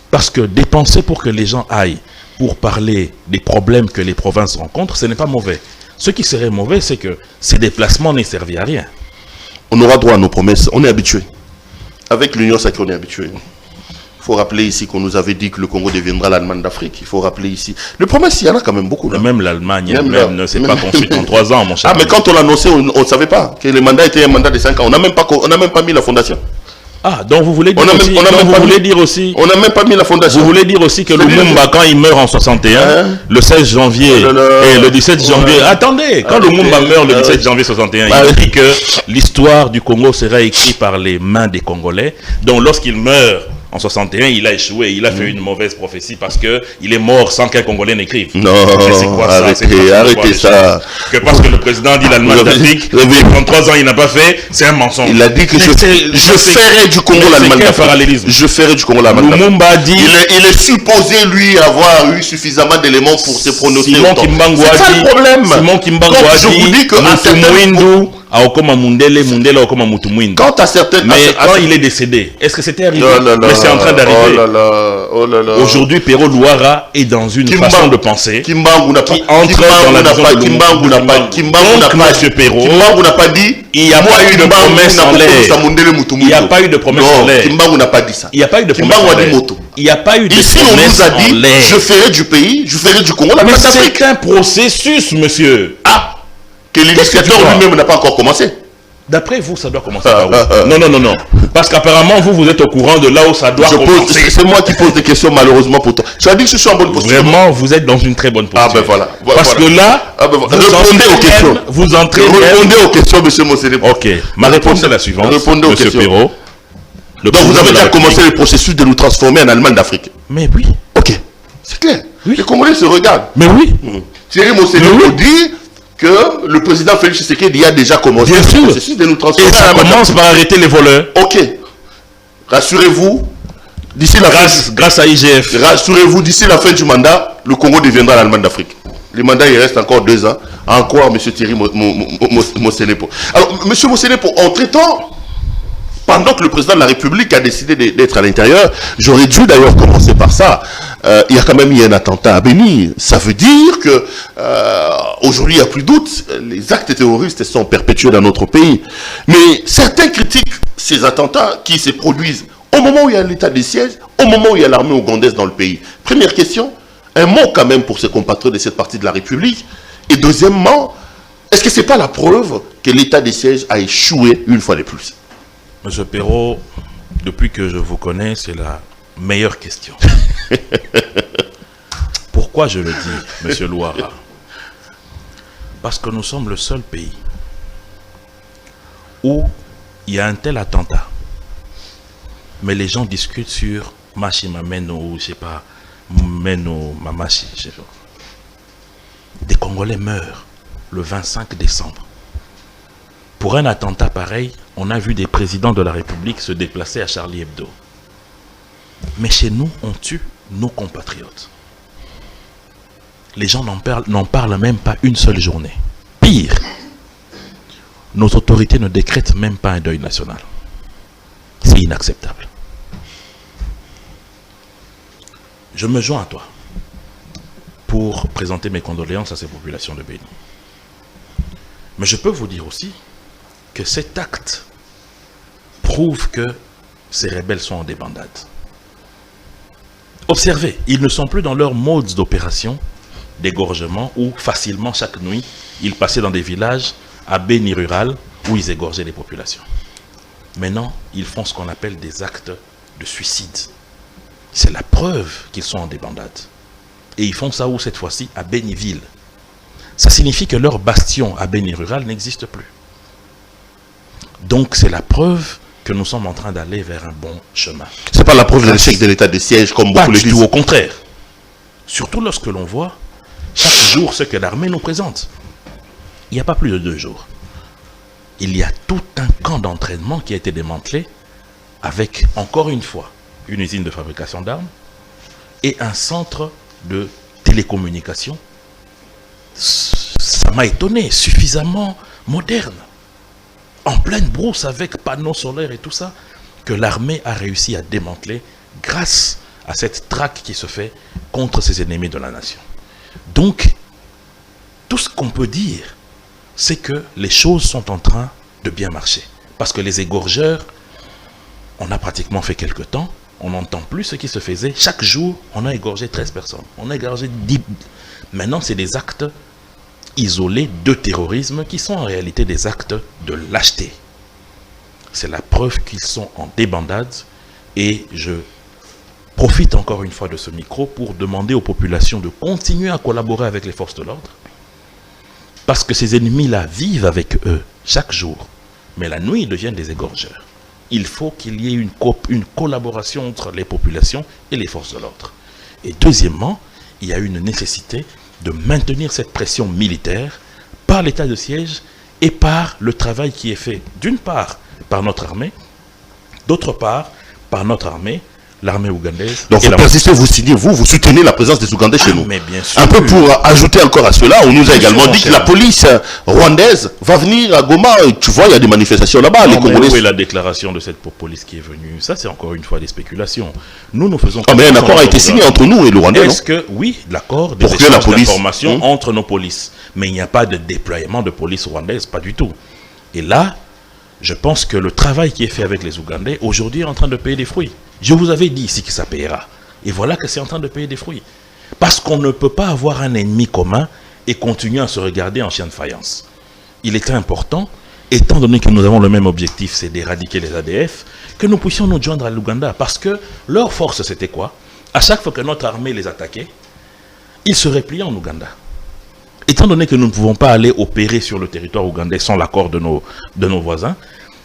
C: Parce que dépenser pour que les gens aillent, pour parler des problèmes que les provinces rencontrent, ce n'est pas mauvais. Ce qui serait mauvais, c'est que ces déplacements n'aient servi à rien.
B: On aura droit à nos promesses, on est habitué. Avec l'Union sacrée, on est habitué. Il faut rappeler ici qu'on nous avait dit que le Congo deviendra l'Allemagne d'Afrique. Il faut rappeler ici. Les promesses, il y en a quand même beaucoup. Là.
C: Même l'Allemagne ne s'est pas construite en 3 ans, mon cher.
B: Ah, mais quand on l'a annoncé, on ne savait pas que le mandat était un mandat de 5 ans. On n'a même pas mis la fondation.
C: Ah, donc vous voulez dire aussi...
B: On n'a même pas mis la fondation.
C: Vous voulez dire aussi que Lumumba, quand il meurt en 61, le 16 janvier et le 17 janvier... Attendez, quand Lumumba meurt le 17 janvier 61, il dit que l'histoire du Congo sera écrite par les mains des Congolais. Donc lorsqu'il meurt En 61, il a échoué. Il a fait une mauvaise prophétie parce qu'il est mort sans qu'un Congolais n'écrive.
B: Non,
C: c'est quoi ça?
B: Arrêtez ça.
C: Que parce que le président dit l'Allemagne d'Afrique, 33 ans il n'a pas fait, c'est un mensonge.
B: Il a dit que je ferai du Congo l'Allemagne d'Afrique. Je ferai du Congo l'Allemagne d'Afrique.
C: Lumumba dit...
B: Il est supposé, lui, avoir eu suffisamment d'éléments pour se prononcer.
C: C'est ça
B: le problème.
C: Simon Kimbangu a dit...
B: Je vous dis que
C: Quant
B: à certains...
C: Mais quand il est décédé, est-ce que c'était arrivé? Mais c'est en train d'arriver. Aujourd'hui, Pero Luara est dans une façon de penser qui entre dans la vision de
B: Kimbangu n'a pas dit
C: il n'y a pas eu de promesse en l'air. Il n'y a pas eu de promesse en l'air.
B: Kimbangu n'a pas dit ça.
C: Il n'y a pas eu de promesse en l'air. Il n'y a pas eu de
B: promesse en l'air. Ici, on nous a dit, je ferai du pays, je ferai du Congo.
C: Mais c'est un processus, monsieur.
B: Ah, que l'initiateur lui-même n'a pas encore commencé.
C: D'après vous, ça doit commencer par où? Non. Parce qu'apparemment, vous êtes au courant de là où ça doit commencer.
B: C'est moi qui pose des questions, malheureusement, pour toi. Tu as dit que je suis en bonne posture.
C: Vraiment, vous êtes dans une très bonne posture.
B: Ah ben voilà.
C: Parce que là,
B: répondez aux questions.
C: Vous entrez.
B: Répondez aux questions, monsieur Mossele.
C: Ok. Ma réponse est la suivante.
B: Répondez aux questions.
C: Perrault.
B: Donc vous avez déjà commencé le processus de nous transformer en Allemagne d'Afrique.
C: Mais oui.
B: Ok. C'est clair. Les Congolais se regardent.
C: Mais oui.
B: Thierry Mossele nous dit que le président Félix Tshisekedi a déjà commencé
C: le
B: processus de nous transformer.
C: Et ça commence par arrêter les voleurs.
B: Ok. Rassurez-vous, d'ici la
C: grâce à IGF.
B: Rassurez-vous, d'ici la fin du mandat, le Congo deviendra l'Allemagne d'Afrique. Le mandat, il reste encore 2 ans. Encore, M. Thierry Mossele. Alors, M. Mossele, en traitant, pendant que le président de la République a décidé d'être à l'intérieur, j'aurais dû d'ailleurs commencer par ça. Il y a quand même eu un attentat à Béni. Ça veut dire que aujourd'hui, il n'y a plus de doute. Les actes terroristes sont perpétués dans notre pays. Mais certains critiquent ces attentats qui se produisent au moment où il y a l'état de siège, au moment où il y a l'armée ougandaise dans le pays. Première question, un mot quand même pour ses compatriotes de cette partie de la République. Et deuxièmement, est-ce que ce n'est pas la preuve que l'état de siège a échoué une fois de plus?
C: Monsieur Perrault, depuis que je vous connais, c'est la meilleure question. Pourquoi je le dis, monsieur Luara? Parce que nous sommes le seul pays où il y a un tel attentat, mais les gens discutent sur Machimameno ou je sais pas, Meno Mamachi. Je sais pas. Des Congolais meurent le 25 décembre. Pour un attentat pareil, on a vu des présidents de la République se déplacer à Charlie Hebdo. Mais chez nous, on tue nos compatriotes. Les gens n'en parlent même pas une seule journée. Pire, nos autorités ne décrètent même pas un deuil national. C'est inacceptable. Je me joins à toi pour présenter mes condoléances à ces populations de Béni. Mais je peux vous dire aussi que cet acte prouve que ces rebelles sont en débandade. Observez, ils ne sont plus dans leur mode d'opération d'égorgement où facilement chaque nuit, ils passaient dans des villages à Béni rural où ils égorgeaient les populations. Maintenant, ils font ce qu'on appelle des actes de suicide. C'est la preuve qu'ils sont en débandade. Et ils font ça où cette fois-ci? À Béniville. Ça signifie que leur bastion à Béni rural n'existe plus. Donc c'est la preuve que nous sommes en train d'aller vers un bon chemin.
B: Ce n'est pas la preuve de l'échec de l'état de siège comme beaucoup le disent.
C: Pas du tout, au contraire. Surtout lorsque l'on voit chaque jour ce que l'armée nous présente. Il n'y a pas plus de 2 jours. Il y a tout un camp d'entraînement qui a été démantelé avec, encore une fois, une usine de fabrication d'armes et un centre de télécommunication. Ça m'a étonné, suffisamment moderne. En pleine brousse avec panneaux solaires et tout ça, que l'armée a réussi à démanteler grâce à cette traque qui se fait contre ses ennemis de la nation. Donc, tout ce qu'on peut dire, c'est que les choses sont en train de bien marcher. Parce que les égorgeurs, on a pratiquement fait quelque temps, on n'entend plus ce qui se faisait. Chaque jour, on a égorgé 13 personnes. On a égorgé 10. Maintenant, c'est des actes isolés de terrorisme qui sont en réalité des actes de lâcheté. C'est la preuve qu'ils sont en débandade et je profite encore une fois de ce micro pour demander aux populations de continuer à collaborer avec les forces de l'ordre parce que ces ennemis-là vivent avec eux chaque jour, mais la nuit ils deviennent des égorgeurs. il faut qu'il y ait une collaboration entre les populations et les forces de l'ordre. Et deuxièmement, il y a une nécessité de maintenir cette pression militaire par l'état de siège et par le travail qui est fait, d'une part, par notre armée, d'autre part, par notre armée, l'armée ougandaise.
B: Donc vous persistez, vous signez, vous soutenez la présence des Ougandais chez nous.
C: Mais bien sûr.
B: Un peu pour ajouter encore à cela, on nous a également dit que la police rwandaise va venir à Goma. Tu vois, il y a des manifestations là-bas. Les Congolais.
C: Où est la déclaration de cette police qui est venue? Ça, c'est encore une fois des spéculations. Nous faisons...
B: Ah, mais un accord a été signé entre nous et le Rwandais,
C: Est-ce que, oui, l'accord des échanges d'informations entre nos polices. Mais il n'y a pas de déploiement de police rwandaise, pas du tout. Et là, je pense que le travail qui est fait avec les Ougandais, aujourd'hui, est en train de payer des fruits. Je vous avais dit ici que ça payera. Et voilà que c'est en train de payer des fruits. Parce qu'on ne peut pas avoir un ennemi commun et continuer à se regarder en chien de faïence. Il est important, étant donné que nous avons le même objectif, c'est d'éradiquer les ADF, que nous puissions nous joindre à l'Ouganda. Parce que leur force, c'était quoi? À chaque fois que notre armée les attaquait, ils se repliaient en Ouganda. Étant donné que nous ne pouvons pas aller opérer sur le territoire ougandais sans l'accord de nos voisins,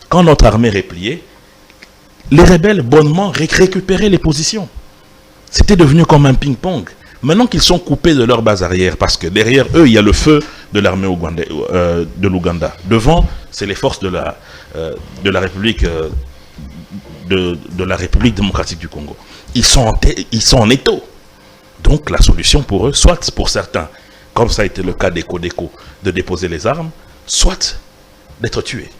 C: quand notre armée repliait, les rebelles bonnement récupéraient les positions. C'était devenu comme un ping-pong. Maintenant qu'ils sont coupés de leur base arrière, parce que derrière eux, il y a le feu de l'armée de l'Ouganda. Devant, c'est les forces de la République de la République démocratique du Congo. Ils sont en étau. Donc la solution pour eux, soit pour certains, comme ça a été le cas des Codeco, de déposer les armes, soit d'être tués.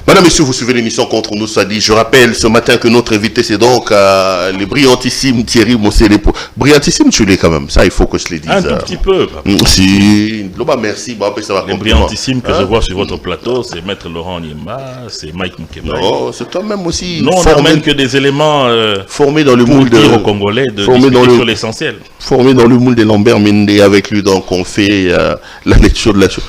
B: Madame, Messieurs, vous suivez l'émission Contre nous, ça dit. Je rappelle ce matin que notre invité, c'est donc le brillantissime Thierry Mosselepo. Brillantissime, tu l'es quand même. Ça, il faut que je le dise.
C: Un tout petit peu. Papa.
B: Si. Merci. Bon, après, ça va.
C: Les brillantissimes que je vois sur votre plateau, c'est Maître Laurent Niemba, c'est Mike Mukeba.
B: Non, c'est toi-même aussi.
C: Non, on n'amène que des éléments
B: formés dans le moule
C: de aux Congolais de discuter sur l'essentiel.
B: Formés dans le moule de Lambert Mende avec lui, donc on fait la lecture de la chose.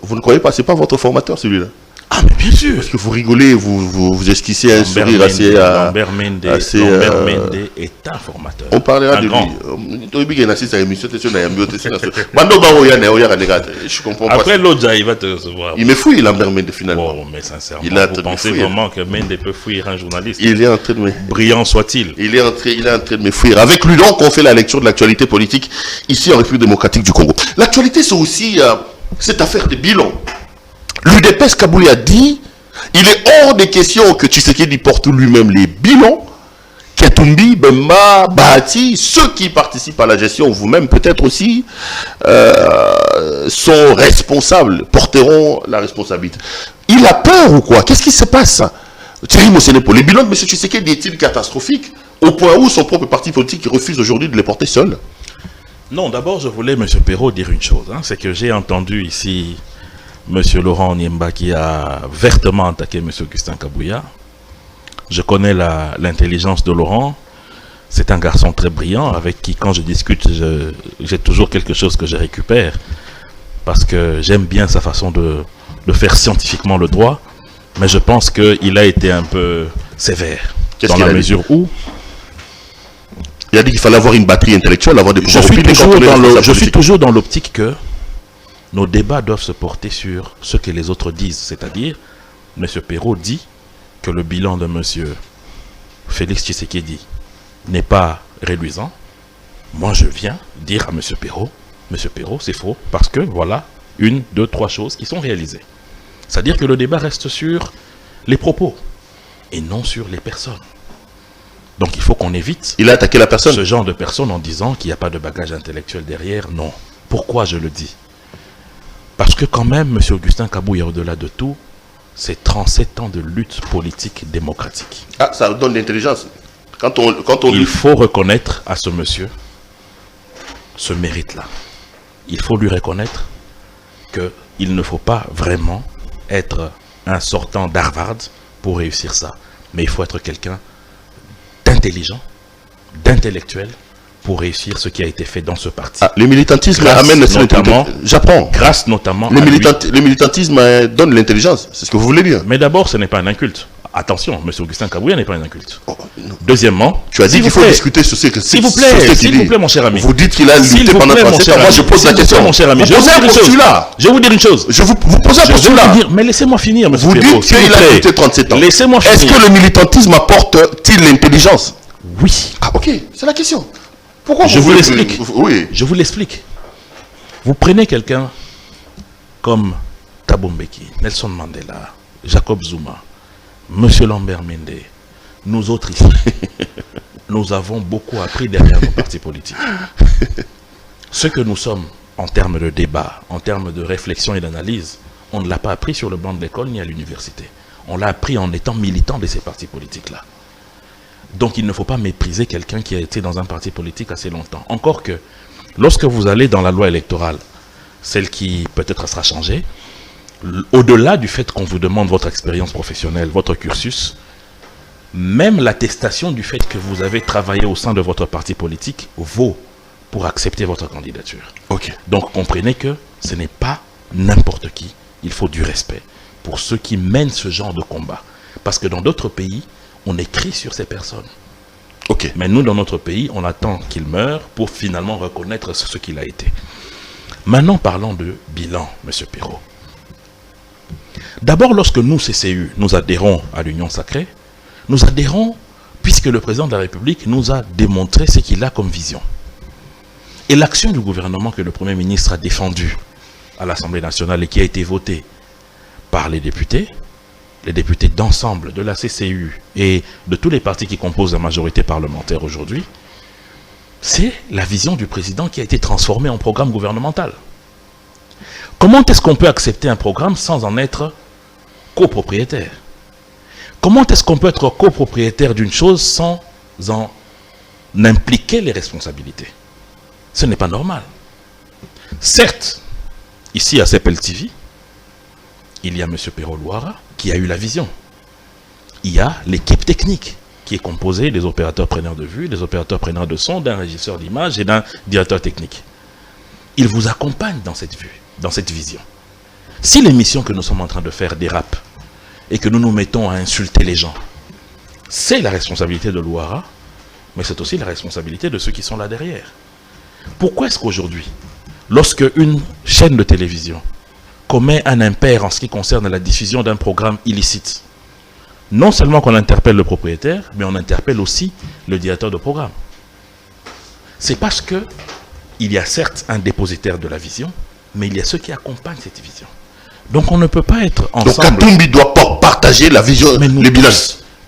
B: Vous ne croyez pas, c'est pas votre formateur celui-là?
C: Ah, mais bien sûr.
B: Parce que vous rigolez, vous esquissez un sourire assez...
C: Lambert Mende est un formateur.
B: On parlera de lui. Je comprends pas.
C: Après l'autre, il va te recevoir.
B: Il me fouille, Lambert Mende, finalement.
C: Bon, mais sincèrement, vous pensez vraiment que Mende peut fuir un journaliste?
B: Il est en train de me...
C: Brillant soit-il.
B: Il est en train de me fuir. Avec lui, donc, on fait la lecture de l'actualité politique ici en République démocratique du Congo. L'actualité, c'est aussi cette affaire de bilan. L'UDPS Kabouli a dit, il est hors des questions que Tshisekedi porte lui-même les bilans. Katumbi, Bemba, Bahati, ceux qui participent à la gestion, vous-même peut-être aussi, sont responsables, porteront la responsabilité. Il a peur ou quoi? Qu'est-ce qui se passe? Thierry Mosselepo, les bilans de M. Tshisekedi est-il catastrophique au point où son propre parti politique refuse aujourd'hui de les porter seul?
C: Non, d'abord je voulais, M. Perrault, dire une chose. C'est que j'ai entendu ici... M. Laurent Niemba qui a vertement attaqué M. Augustin Kabouya. Je connais l'intelligence de Laurent. C'est un garçon très brillant avec qui, quand je discute, j'ai toujours quelque chose que je récupère. Parce que j'aime bien sa façon de faire scientifiquement le droit. Mais je pense qu'il a été un peu sévère. Dans la mesure où...
B: Il a dit qu'il fallait avoir une batterie intellectuelle avant de pouvoir...
C: Je suis toujours dans l'optique que nos débats doivent se porter sur ce que les autres disent. C'est-à-dire, M. Perrault dit que le bilan de M. Félix Tshisekedi n'est pas réluisant. Moi, je viens dire à M. Perrault, c'est faux, parce que voilà, 1, 2, 3 choses qui sont réalisées. C'est-à-dire que le débat reste sur les propos et non sur les personnes. Donc il faut qu'on évite
B: il a attaqué la personne.
C: Ce genre de personnes en disant qu'il n'y a pas de bagage intellectuel derrière. Non. Pourquoi je le dis? Parce que quand même, M. Augustin Kabouya, au-delà de tout, c'est 37 ans de lutte politique démocratique.
B: Ah, ça donne l'intelligence.
C: Il faut reconnaître à ce monsieur ce mérite-là. Il faut lui reconnaître qu'il ne faut pas vraiment être un sortant d'Harvard pour réussir ça. Mais il faut être quelqu'un d'intelligent, d'intellectuel, pour réussir ce qui a été fait dans ce parti.
B: Le militantisme amène notamment, j'apprends.
C: Grâce notamment
B: le militantisme donne l'intelligence, c'est ce que vous voulez dire.
C: Mais d'abord, ce n'est pas un inculte. Attention, M. Augustin Kabouya n'est pas un inculte. Deuxièmement,
B: tu as dit qu'il faut discuter sur ce que
C: s'il vous plaît, mon cher ami.
B: Vous dites qu'il a lutté pendant 37 ans. Moi, je pose la question.
C: Mon cher ami, je vais vous dire une chose.
B: Je vous pose un postulat.
C: Mais laissez-moi finir, M.
B: Vous dites qu'il a lutté 37 ans.
C: Laissez-moi finir.
B: Est-ce que le militantisme apporte-t-il l'intelligence?
C: Oui.
B: Ah, ok, c'est la question. Pourquoi
C: je vous l'explique.
B: Oui.
C: Je vous l'explique. Vous prenez quelqu'un comme Thabo Mbeki, Nelson Mandela, Jacob Zuma, Monsieur Lambert Mende, nous autres ici, nous avons beaucoup appris derrière nos partis politiques. Ce que nous sommes en termes de débat, en termes de réflexion et d'analyse, on ne l'a pas appris sur le banc de l'école ni à l'université. On l'a appris en étant militant de ces partis politiques-là. Donc il ne faut pas mépriser quelqu'un qui a été dans un parti politique assez longtemps. Encore que, lorsque vous allez dans la loi électorale, celle qui peut-être sera changée, au-delà du fait qu'on vous demande votre expérience professionnelle, votre cursus, même l'attestation du fait que vous avez travaillé au sein de votre parti politique vaut pour accepter votre candidature.
B: Okay.
C: Donc comprenez que ce n'est pas n'importe qui. Il faut du respect pour ceux qui mènent ce genre de combat. Parce que dans d'autres pays, on écrit sur ces personnes.
B: Okay.
C: Mais nous, dans notre pays, on attend qu'il meure pour finalement reconnaître ce qu'il a été. Maintenant, parlons de bilan, M. Pirot. D'abord, lorsque nous, CCU, nous adhérons à l'Union Sacrée, nous adhérons puisque le président de la République nous a démontré ce qu'il a comme vision. Et l'action du gouvernement que le Premier ministre a défendue à l'Assemblée nationale et qui a été votée par les députés d'ensemble de la CCU et de tous les partis qui composent la majorité parlementaire aujourd'hui, c'est la vision du président qui a été transformée en programme gouvernemental. Comment est-ce qu'on peut accepter un programme sans en être copropriétaire? Comment est-ce qu'on peut être copropriétaire d'une chose sans en impliquer les responsabilités? Ce n'est pas normal. Certes, ici à CPL TV, il y a M. Pirot Louara qui a eu la vision. Il y a l'équipe technique qui est composée des opérateurs preneurs de vue, des opérateurs preneurs de son, d'un régisseur d'image et d'un directeur technique. Ils vous accompagnent dans cette vue, dans cette vision. Si l'émission que nous sommes en train de faire dérape et que nous nous mettons à insulter les gens, c'est la responsabilité de Louara, mais c'est aussi la responsabilité de ceux qui sont là derrière. Pourquoi est-ce qu'aujourd'hui, lorsque une chaîne de télévision commet un impair en ce qui concerne la diffusion d'un programme illicite, non seulement qu'on interpelle le propriétaire, mais on interpelle aussi le directeur de programme? C'est parce que il y a certes un dépositaire de la vision, mais il y a ceux qui accompagnent cette vision. Donc on ne peut pas être ensemble.
B: Donc Katumbi doit partager la vision, les bilans.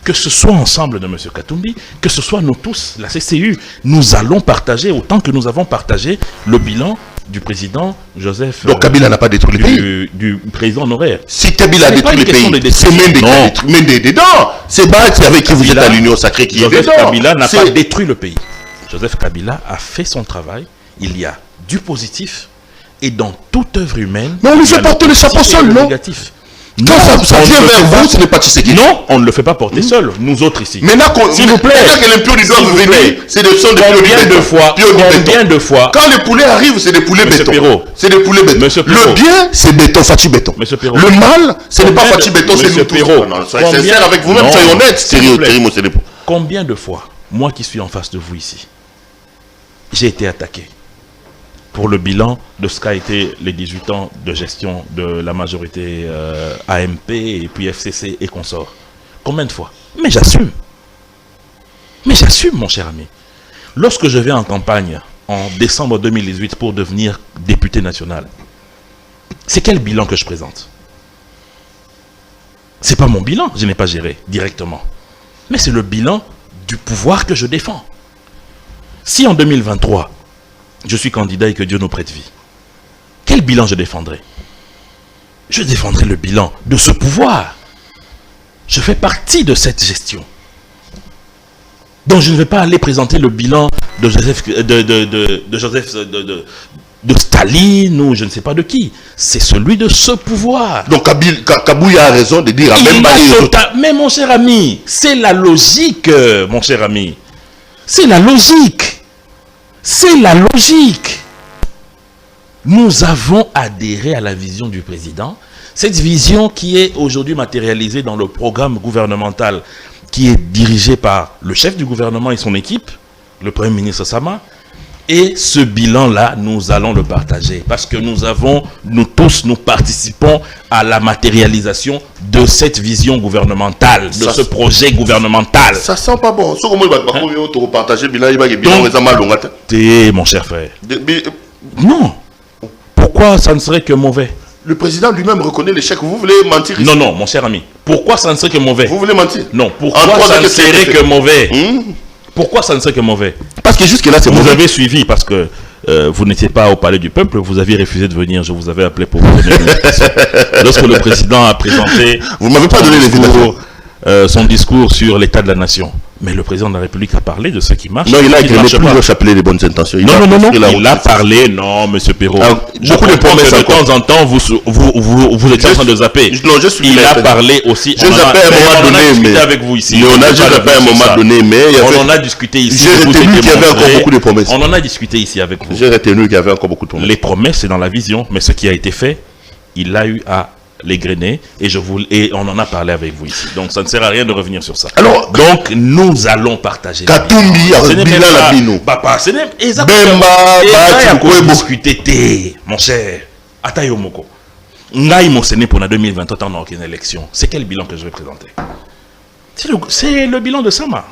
C: Que ce soit ensemble de M. Katumbi, que ce soit nous tous, la CCU, nous allons partager autant que nous avons partagé le bilan du président Joseph.
B: Donc Kabila n'a pas détruit le pays.
C: Du président honoraire.
B: Si Kabila a détruit le pays, c'est Mende dedans. C'est Bach avec qui vous êtes à l'Union Sacrée qui est dedans.
C: Joseph Kabila n'a pas détruit le pays. Joseph Kabila a fait son travail. Il y a du positif et dans toute œuvre humaine.
B: Mais on lui fait porter le chapeau seul, non?
C: Négatif.
B: Quand ça vient vers vous, ce n'est pas Tshisekedi.
C: Non, on ne le fait pas porter seul, nous autres ici.
B: Maintenant,
C: s'il vous plaît,
B: que les pions doivent venir, c'est des sons de
C: combien de fois
B: quand les poulets arrivent, c'est des poulets béton. C'est des poulets béton. Le bien, c'est béton, Fachi béton. Le mal, ce n'est pas Fachi béton, c'est nous tous. Soyez sincère avec vous-même, soyez honnête.
C: Combien de fois, moi qui suis en face de vous ici, j'ai été attaqué pour le bilan de ce qu'a été les 18 ans de gestion de la majorité AMP et puis FCC et consorts. Combien de fois? Mais j'assume. Mais j'assume, mon cher ami. Lorsque je vais en campagne en décembre 2018 pour devenir député national, c'est quel bilan que je présente? C'est pas mon bilan, je n'ai pas géré directement. Mais c'est le bilan du pouvoir que je défends. Si en 2023, je suis candidat et que Dieu nous prête vie, quel bilan je défendrai? Je défendrai le bilan de ce pouvoir. Je fais partie de cette gestion. Donc je ne vais pas aller présenter le bilan de Staline ou je ne sais pas de qui. C'est celui de ce pouvoir.
B: Donc Kabouya a raison de dire à même
C: mais mon cher ami, c'est la logique, mon cher ami. C'est la logique. C'est la logique. Nous avons adhéré à la vision du président. Cette vision qui est aujourd'hui matérialisée dans le programme gouvernemental qui est dirigé par le chef du gouvernement et son équipe, le Premier ministre Sama. Et ce bilan-là, nous allons le partager parce que nous tous, nous participons à la matérialisation de cette vision gouvernementale, de ce projet gouvernemental.
B: Ça sent pas bon.
C: Mon cher frère. Non. Pourquoi ça ne serait que mauvais?
B: Le président lui-même reconnaît l'échec. Vous voulez mentir ici?
C: Non, non, mon cher ami. Pourquoi ça ne serait que mauvais?
B: Vous voulez mentir?
C: Non, pourquoi ça ne serait que mauvais? Pourquoi ça ne serait que mauvais?
B: Parce que jusque-là, c'est mauvais.
C: Vous avez suivi parce que vous n'étiez pas au Palais du Peuple, vous aviez refusé de venir, je vous avais appelé pour vous donner une invitation. Lorsque le président a présenté
B: vous m'avez pas donné l'invitation.
C: Son discours sur l'état de la nation. Mais le président de la République a parlé de ce qui marche.
B: Non, il a écrit plusieurs chapelets des bonnes intentions.
C: Non, il a parlé, non, monsieur Perrault.
B: Beaucoup de promesses.
C: De temps en temps, vous étiez en train de zapper.
B: Non, je suis
C: il a parlé aussi.
B: Je zappais à un moment donné, mais
C: avec vous ici.
B: On a zappé à un moment donné, mais
C: on en a discuté ici.
B: J'ai retenu qu'il y avait encore beaucoup de promesses.
C: On en a discuté ici avec vous.
B: J'ai retenu qu'il y avait encore beaucoup de promesses.
C: Les promesses, c'est dans la vision, mais ce qui a été fait, il a eu à les grainer et on en a parlé avec vous ici. Donc ça ne sert à rien de revenir sur ça.
B: Alors,
C: donc nous allons partager.
B: Katumbi a
C: papa, ce n'est exactement discuter, mon cher. Atayomoko. Ngai Mosene pour la 2020 on a aucune élection. C'est quel bilan que je vais présenter? C'est le bilan de Sama.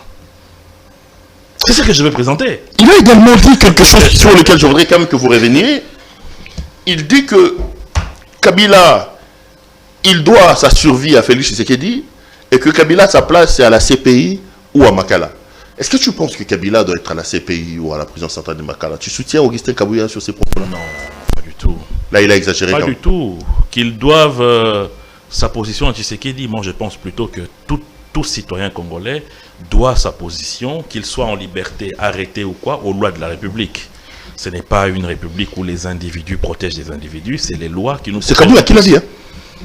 C: C'est ce que je vais présenter.
B: Il a également dit quelque chose sur lequel je voudrais quand même que vous reveniez. Il dit que Kabila, il doit sa survie à Félix Tshisekedi et que Kabila, sa place, c'est à la CPI ou à Makala. Est-ce que tu penses que Kabila doit être à la CPI ou à la prison centrale de Makala? Tu soutiens Augustin Kabouya sur ces propos-là?
C: Non, pas du tout.
B: Là, il a exagéré.
C: Pas du tout. Qu'ils doivent sa position à Tshisekedi. Moi, je pense plutôt que tout citoyen congolais doit sa position, qu'il soit en liberté, arrêté ou quoi, aux lois de la République. Ce n'est pas une république où les individus protègent les individus, c'est les lois qui nous...
B: C'est Kabila qui l'a dit, hein?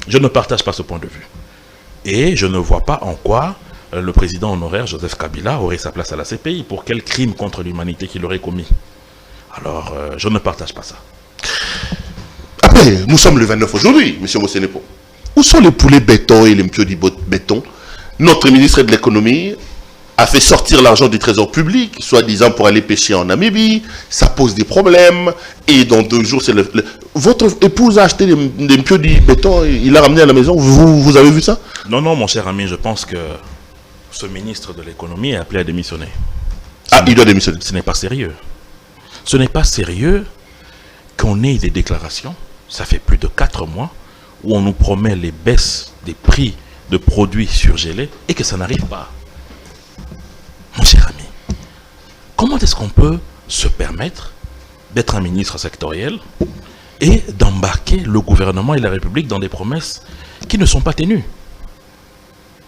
C: Je ne partage pas ce point de vue. Et je ne vois pas en quoi le président honoraire Joseph Kabila aurait sa place à la CPI. Pour quel crime contre l'humanité qu'il aurait commis? Alors, je ne partage pas ça.
B: Après, nous sommes le 29 aujourd'hui, M. Mosenepo. Où sont les poulets béton et les mpiodi béton? Notre ministre de l'économie a fait sortir l'argent du trésor public, soi-disant pour aller pêcher en Namibie. Ça pose des problèmes. Et dans 2 jours, c'est votre épouse a acheté des pieux de béton, il l'a ramené à la maison. Vous avez vu ça?
C: Non, non, mon cher ami, je pense que ce ministre de l'économie est appelé à démissionner.
B: Il doit démissionner.
C: Ce n'est pas sérieux. Ce n'est pas sérieux qu'on ait des déclarations. Ça fait plus de 4 mois où on nous promet les baisses des prix de produits surgelés et que ça n'arrive pas. Mon cher ami, comment est-ce qu'on peut se permettre d'être un ministre sectoriel et d'embarquer le gouvernement et la République dans des promesses qui ne sont pas tenues?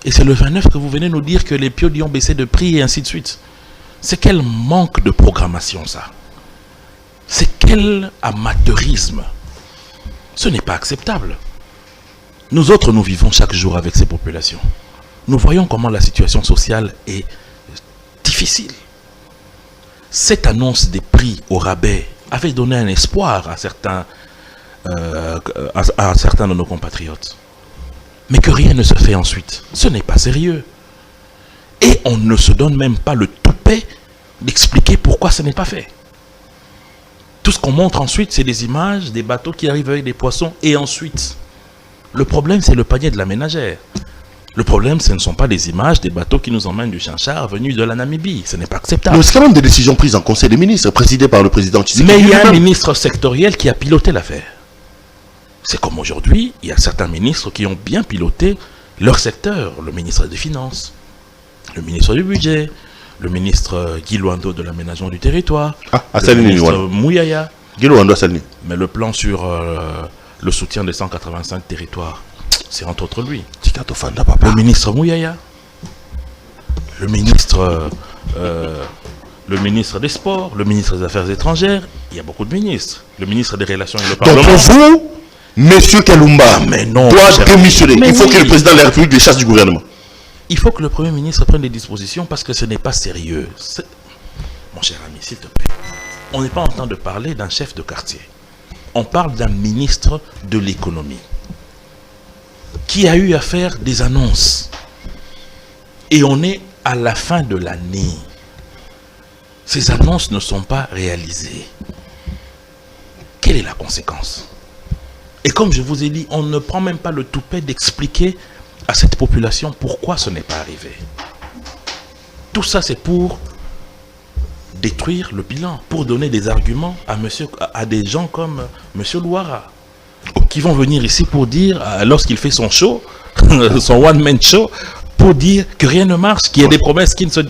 C: Et c'est le 29 que vous venez nous dire que les piodis ont baissé de prix et ainsi de suite. C'est quel manque de programmation ça? C'est quel amateurisme? Ce n'est pas acceptable. Nous autres, nous vivons chaque jour avec ces populations. Nous voyons comment la situation sociale est difficile. Cette annonce des prix au rabais avait donné un espoir à certains de nos compatriotes. Mais que rien ne se fait ensuite, ce n'est pas sérieux. Et on ne se donne même pas le toupet d'expliquer pourquoi ce n'est pas fait. Tout ce qu'on montre ensuite, c'est des images, des bateaux qui arrivent avec des poissons, et ensuite, le problème, c'est le panier de la ménagère. Le problème, ce ne sont pas des images des bateaux qui nous emmènent du Chinchard venus de la Namibie. Ce n'est pas acceptable.
B: C'est quand même des décisions prises en Conseil des ministres, présidées par le président Tshisekedi.
C: Mais il y a un ministre sectoriel qui a piloté l'affaire. C'est comme aujourd'hui, il y a certains ministres qui ont bien piloté leur secteur. Le ministre des Finances, le ministre du Budget, le ministre Guy Luando de l'aménagement du territoire, le ministre Mouyaya.
B: Guy Luando a salué.
C: Mais le plan sur le soutien des 185 territoires, c'est entre autres lui. Le ministre Mouyaya, le ministre des Sports, le ministre des Affaires étrangères, il y a beaucoup de ministres. Le ministre des Relations avec le Parlement.
B: Donc pour vous, Monsieur Kalumba doit démissionner. Il faut que le président de la République les chasse du gouvernement.
C: Il faut que le Premier ministre prenne des dispositions parce que ce n'est pas sérieux. Mon cher ami, s'il te plaît, on n'est pas en train de parler d'un chef de quartier. On parle d'un ministre de l'économie. qui a eu à faire des annonces. Et on est à la fin de l'année. Ces annonces ne sont pas réalisées. Quelle est la conséquence? Et comme je vous ai dit, on ne prend même pas le toupet d'expliquer à cette population pourquoi ce n'est pas arrivé. Tout ça, c'est pour détruire le bilan, pour donner des arguments à des gens comme M. Louara, qui vont venir ici pour dire, lorsqu'il fait son show, son one-man show, pour dire que rien ne marche, qu'il y a des promesses qui ne se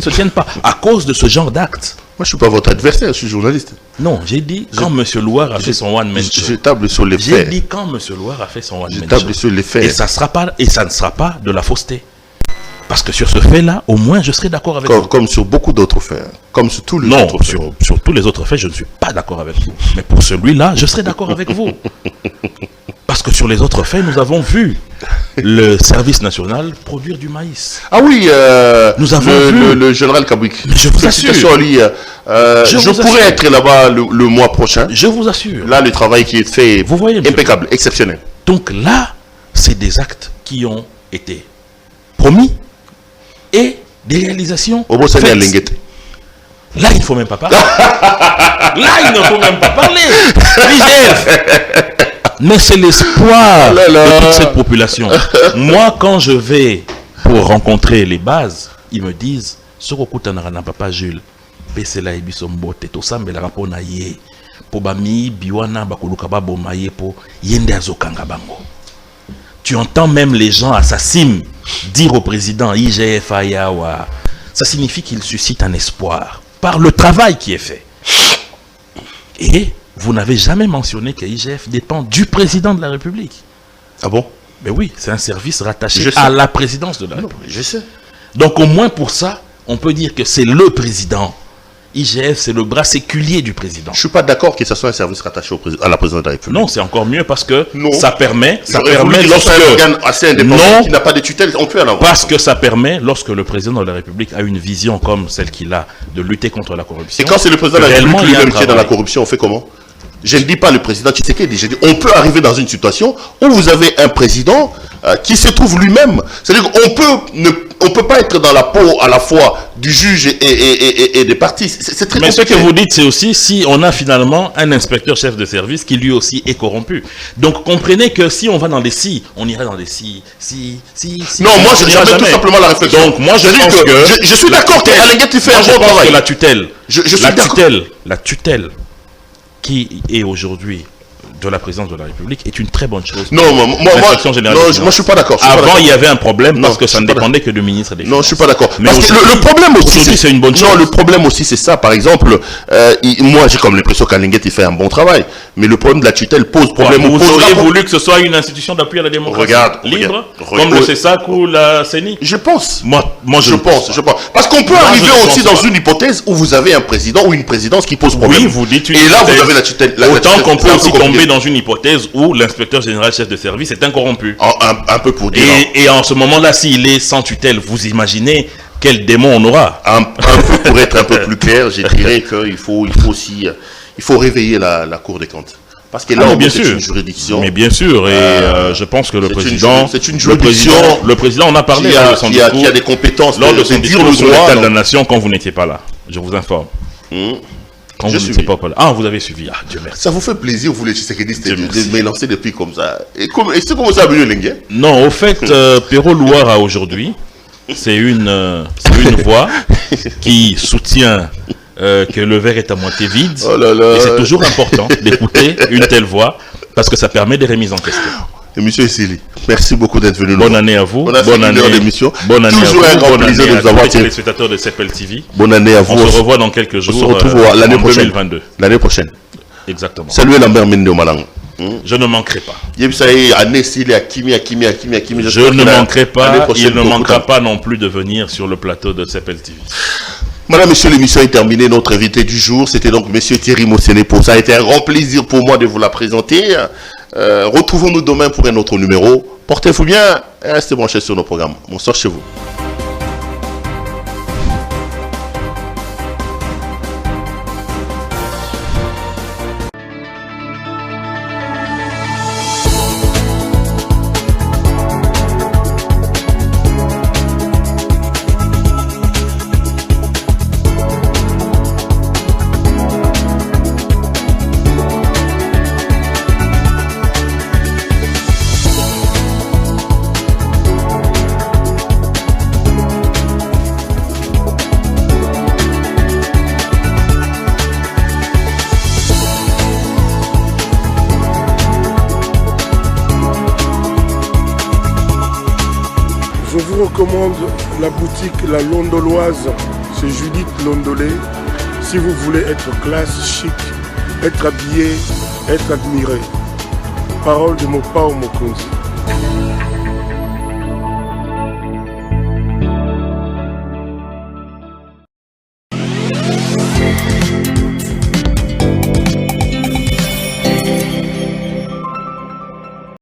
C: tiennent pas, à cause de ce genre d'actes.
B: Moi, je ne suis pas votre adversaire, je suis journaliste.
C: Non, j'ai dit quand M. Loire a fait son one-man show.
B: Je table sur les faits.
C: J'ai dit quand M. Loire a fait son one-man show.
B: Je table sur les faits.
C: Et ça ne sera pas de la fausseté. Parce que sur ce fait-là, au moins, je serai d'accord avec vous.
B: Comme sur beaucoup d'autres faits. Comme sur tous les autres faits.
C: Non, sur tous les autres faits, je ne suis pas d'accord avec vous. Mais pour celui-là, je serai d'accord avec vous. Parce que sur les autres faits, nous avons vu le service national produire du maïs.
B: Ah oui,
C: nous avons vu
B: le général Kabouik.
C: Je vous assure.
B: Je pourrais être là-bas le mois prochain.
C: Je vous assure.
B: Là, le travail qui est fait
C: vous voyez,
B: impeccable, exceptionnel.
C: Donc là, c'est des actes qui ont été promis et des réalisations faites. Là, il ne faut même pas parler. Là, il ne faut même pas parler. l'IGF. Mais c'est l'espoir de toute cette population. Moi, quand je vais pour rencontrer les bases, ils me disent Sorokutanarana papa Jules, Pesela et Bisombote, Tosambela Rapona Ye, Pobami, Biwana, Bakulukaba Bomaye, Po, Yende Azokanga Bango. Tu entends même les gens à Sassim dire au président IGF Ayawa. Ça signifie qu'il suscite un espoir par le travail qui est fait. Et vous n'avez jamais mentionné que l'IGF dépend du président de la République.
B: Ah bon?
C: Mais oui, c'est un service rattaché à la présidence de la République.
B: Je sais.
C: Donc au moins pour ça, on peut dire que c'est le président. IGF, c'est le bras séculier du président.
B: Je ne suis pas d'accord que ce soit un service rattaché à la présidence de la République.
C: Non, c'est encore mieux parce que
B: non.
C: Ça permet
B: lorsque un organe assez indépendant qui n'a pas de tutelle, on peut en avoir.
C: Parce que ça permet, lorsque le président de la République a une vision comme celle qu'il a de lutter contre la corruption.
B: Et quand c'est le président de la République lui-même qui est dans la corruption, on fait comment? Je ne dis pas le président Tshisekedi, je dis on peut arriver dans une situation où vous avez un président qui se trouve lui-même. C'est-à-dire qu'on peut pas être dans la peau à la fois du juge et des partis. C'est très compliqué.
C: Mais ce que vous dites, c'est aussi si on a finalement un inspecteur chef de service qui lui aussi est corrompu. Donc comprenez que si on va dans des si, on ira dans des si.
B: Non, moi j'avais tout simplement la réflexion.
C: Donc moi je pense que
B: je suis d'accord qu'Alinguet fait un bon travail.
C: La tutelle, la tutelle qui est aujourd'hui de la présidence de la République est une très bonne chose.
B: Non, moi je suis pas d'accord.
C: Avant, il y avait un problème parce que ça ne dépendait que du ministre des Finances.
B: Non, je suis pas d'accord.
C: Mais
B: parce que le problème aussi,
C: c'est une bonne chose.
B: Non, le problème aussi, c'est ça. Par exemple, moi, j'ai comme l'impression qu'Alinguet il fait un bon travail, mais le problème de la tutelle pose problème.
C: Vous auriez voulu que ce soit une institution d'appui à la démocratie libre, comme le CESAC ou la CENI?
B: Je pense.
C: Moi, je pense.
B: Parce qu'on peut arriver aussi dans une hypothèse où vous avez un président ou une présidence qui pose problème.
C: Oui, vous dites une
B: hypothèse. Et là, vous avez la tutelle.
C: Autant qu'on peut aussi tomber dans une hypothèse où l'inspecteur général chef de service est incorrompu.
B: Un peu pour dire.
C: Et en ce moment-là, s'il est sans tutelle, vous imaginez quel démon on aura.
B: Un peu pour être un peu plus clair, je dirais qu'il faut aussi réveiller la Cour des comptes. Parce que là, c'est une juridiction.
C: Mais bien sûr, et je pense que le président, le président, on a parlé de son discours,
B: qui a des compétences
C: lors de son discours sur l'état de la nation quand vous n'étiez pas là. Je vous informe. Quand vous n'étiez pas là. Ah, vous avez suivi. Ah, Dieu merci.
B: Ça vous fait plaisir, vous les Tshisekedistes, de me lancer depuis comme ça. Et c'est comment ça a venu Linguet?
C: Non, au fait, Pero Louara aujourd'hui, c'est une voix qui soutient que le verre est à moitié vide.
B: Oh là là.
C: Et c'est toujours important d'écouter une telle voix parce que ça permet des remises en question.
B: Et monsieur Esseli, merci beaucoup d'être venu.
C: Bonne année à vous.
B: Bonne année d'émission.
C: Bonne année
B: toujours
C: à vous.
B: Un grand plaisir de vous avoir.
C: Les téléspectateurs de CPL TV.
B: Bonne année à vous.
C: On se revoit dans quelques jours.
B: On se retrouve l'année prochaine.
C: 2022.
B: L'année prochaine.
C: Exactement.
B: Saluez Lambert Mende Malang.
C: Je ne manquerai pas.
B: Je
C: ne manquerai pas. Il ne manquera pas non plus de venir sur le plateau de CPL TV.
B: Madame, monsieur, l'émission est terminée. Notre invité du jour, c'était donc monsieur Thierry Mosenepo. Ça a été un grand plaisir pour moi de vous la présenter. Retrouvons-nous demain pour un autre numéro. Portez-vous bien et restez branchés sur nos programmes. Bonsoir chez vous.
A: vous recommande la boutique La Londoloise chez Judith Londolé. Si vous voulez être classe, chic, être habillé, être admiré. Parole de Mopao Mokonzi.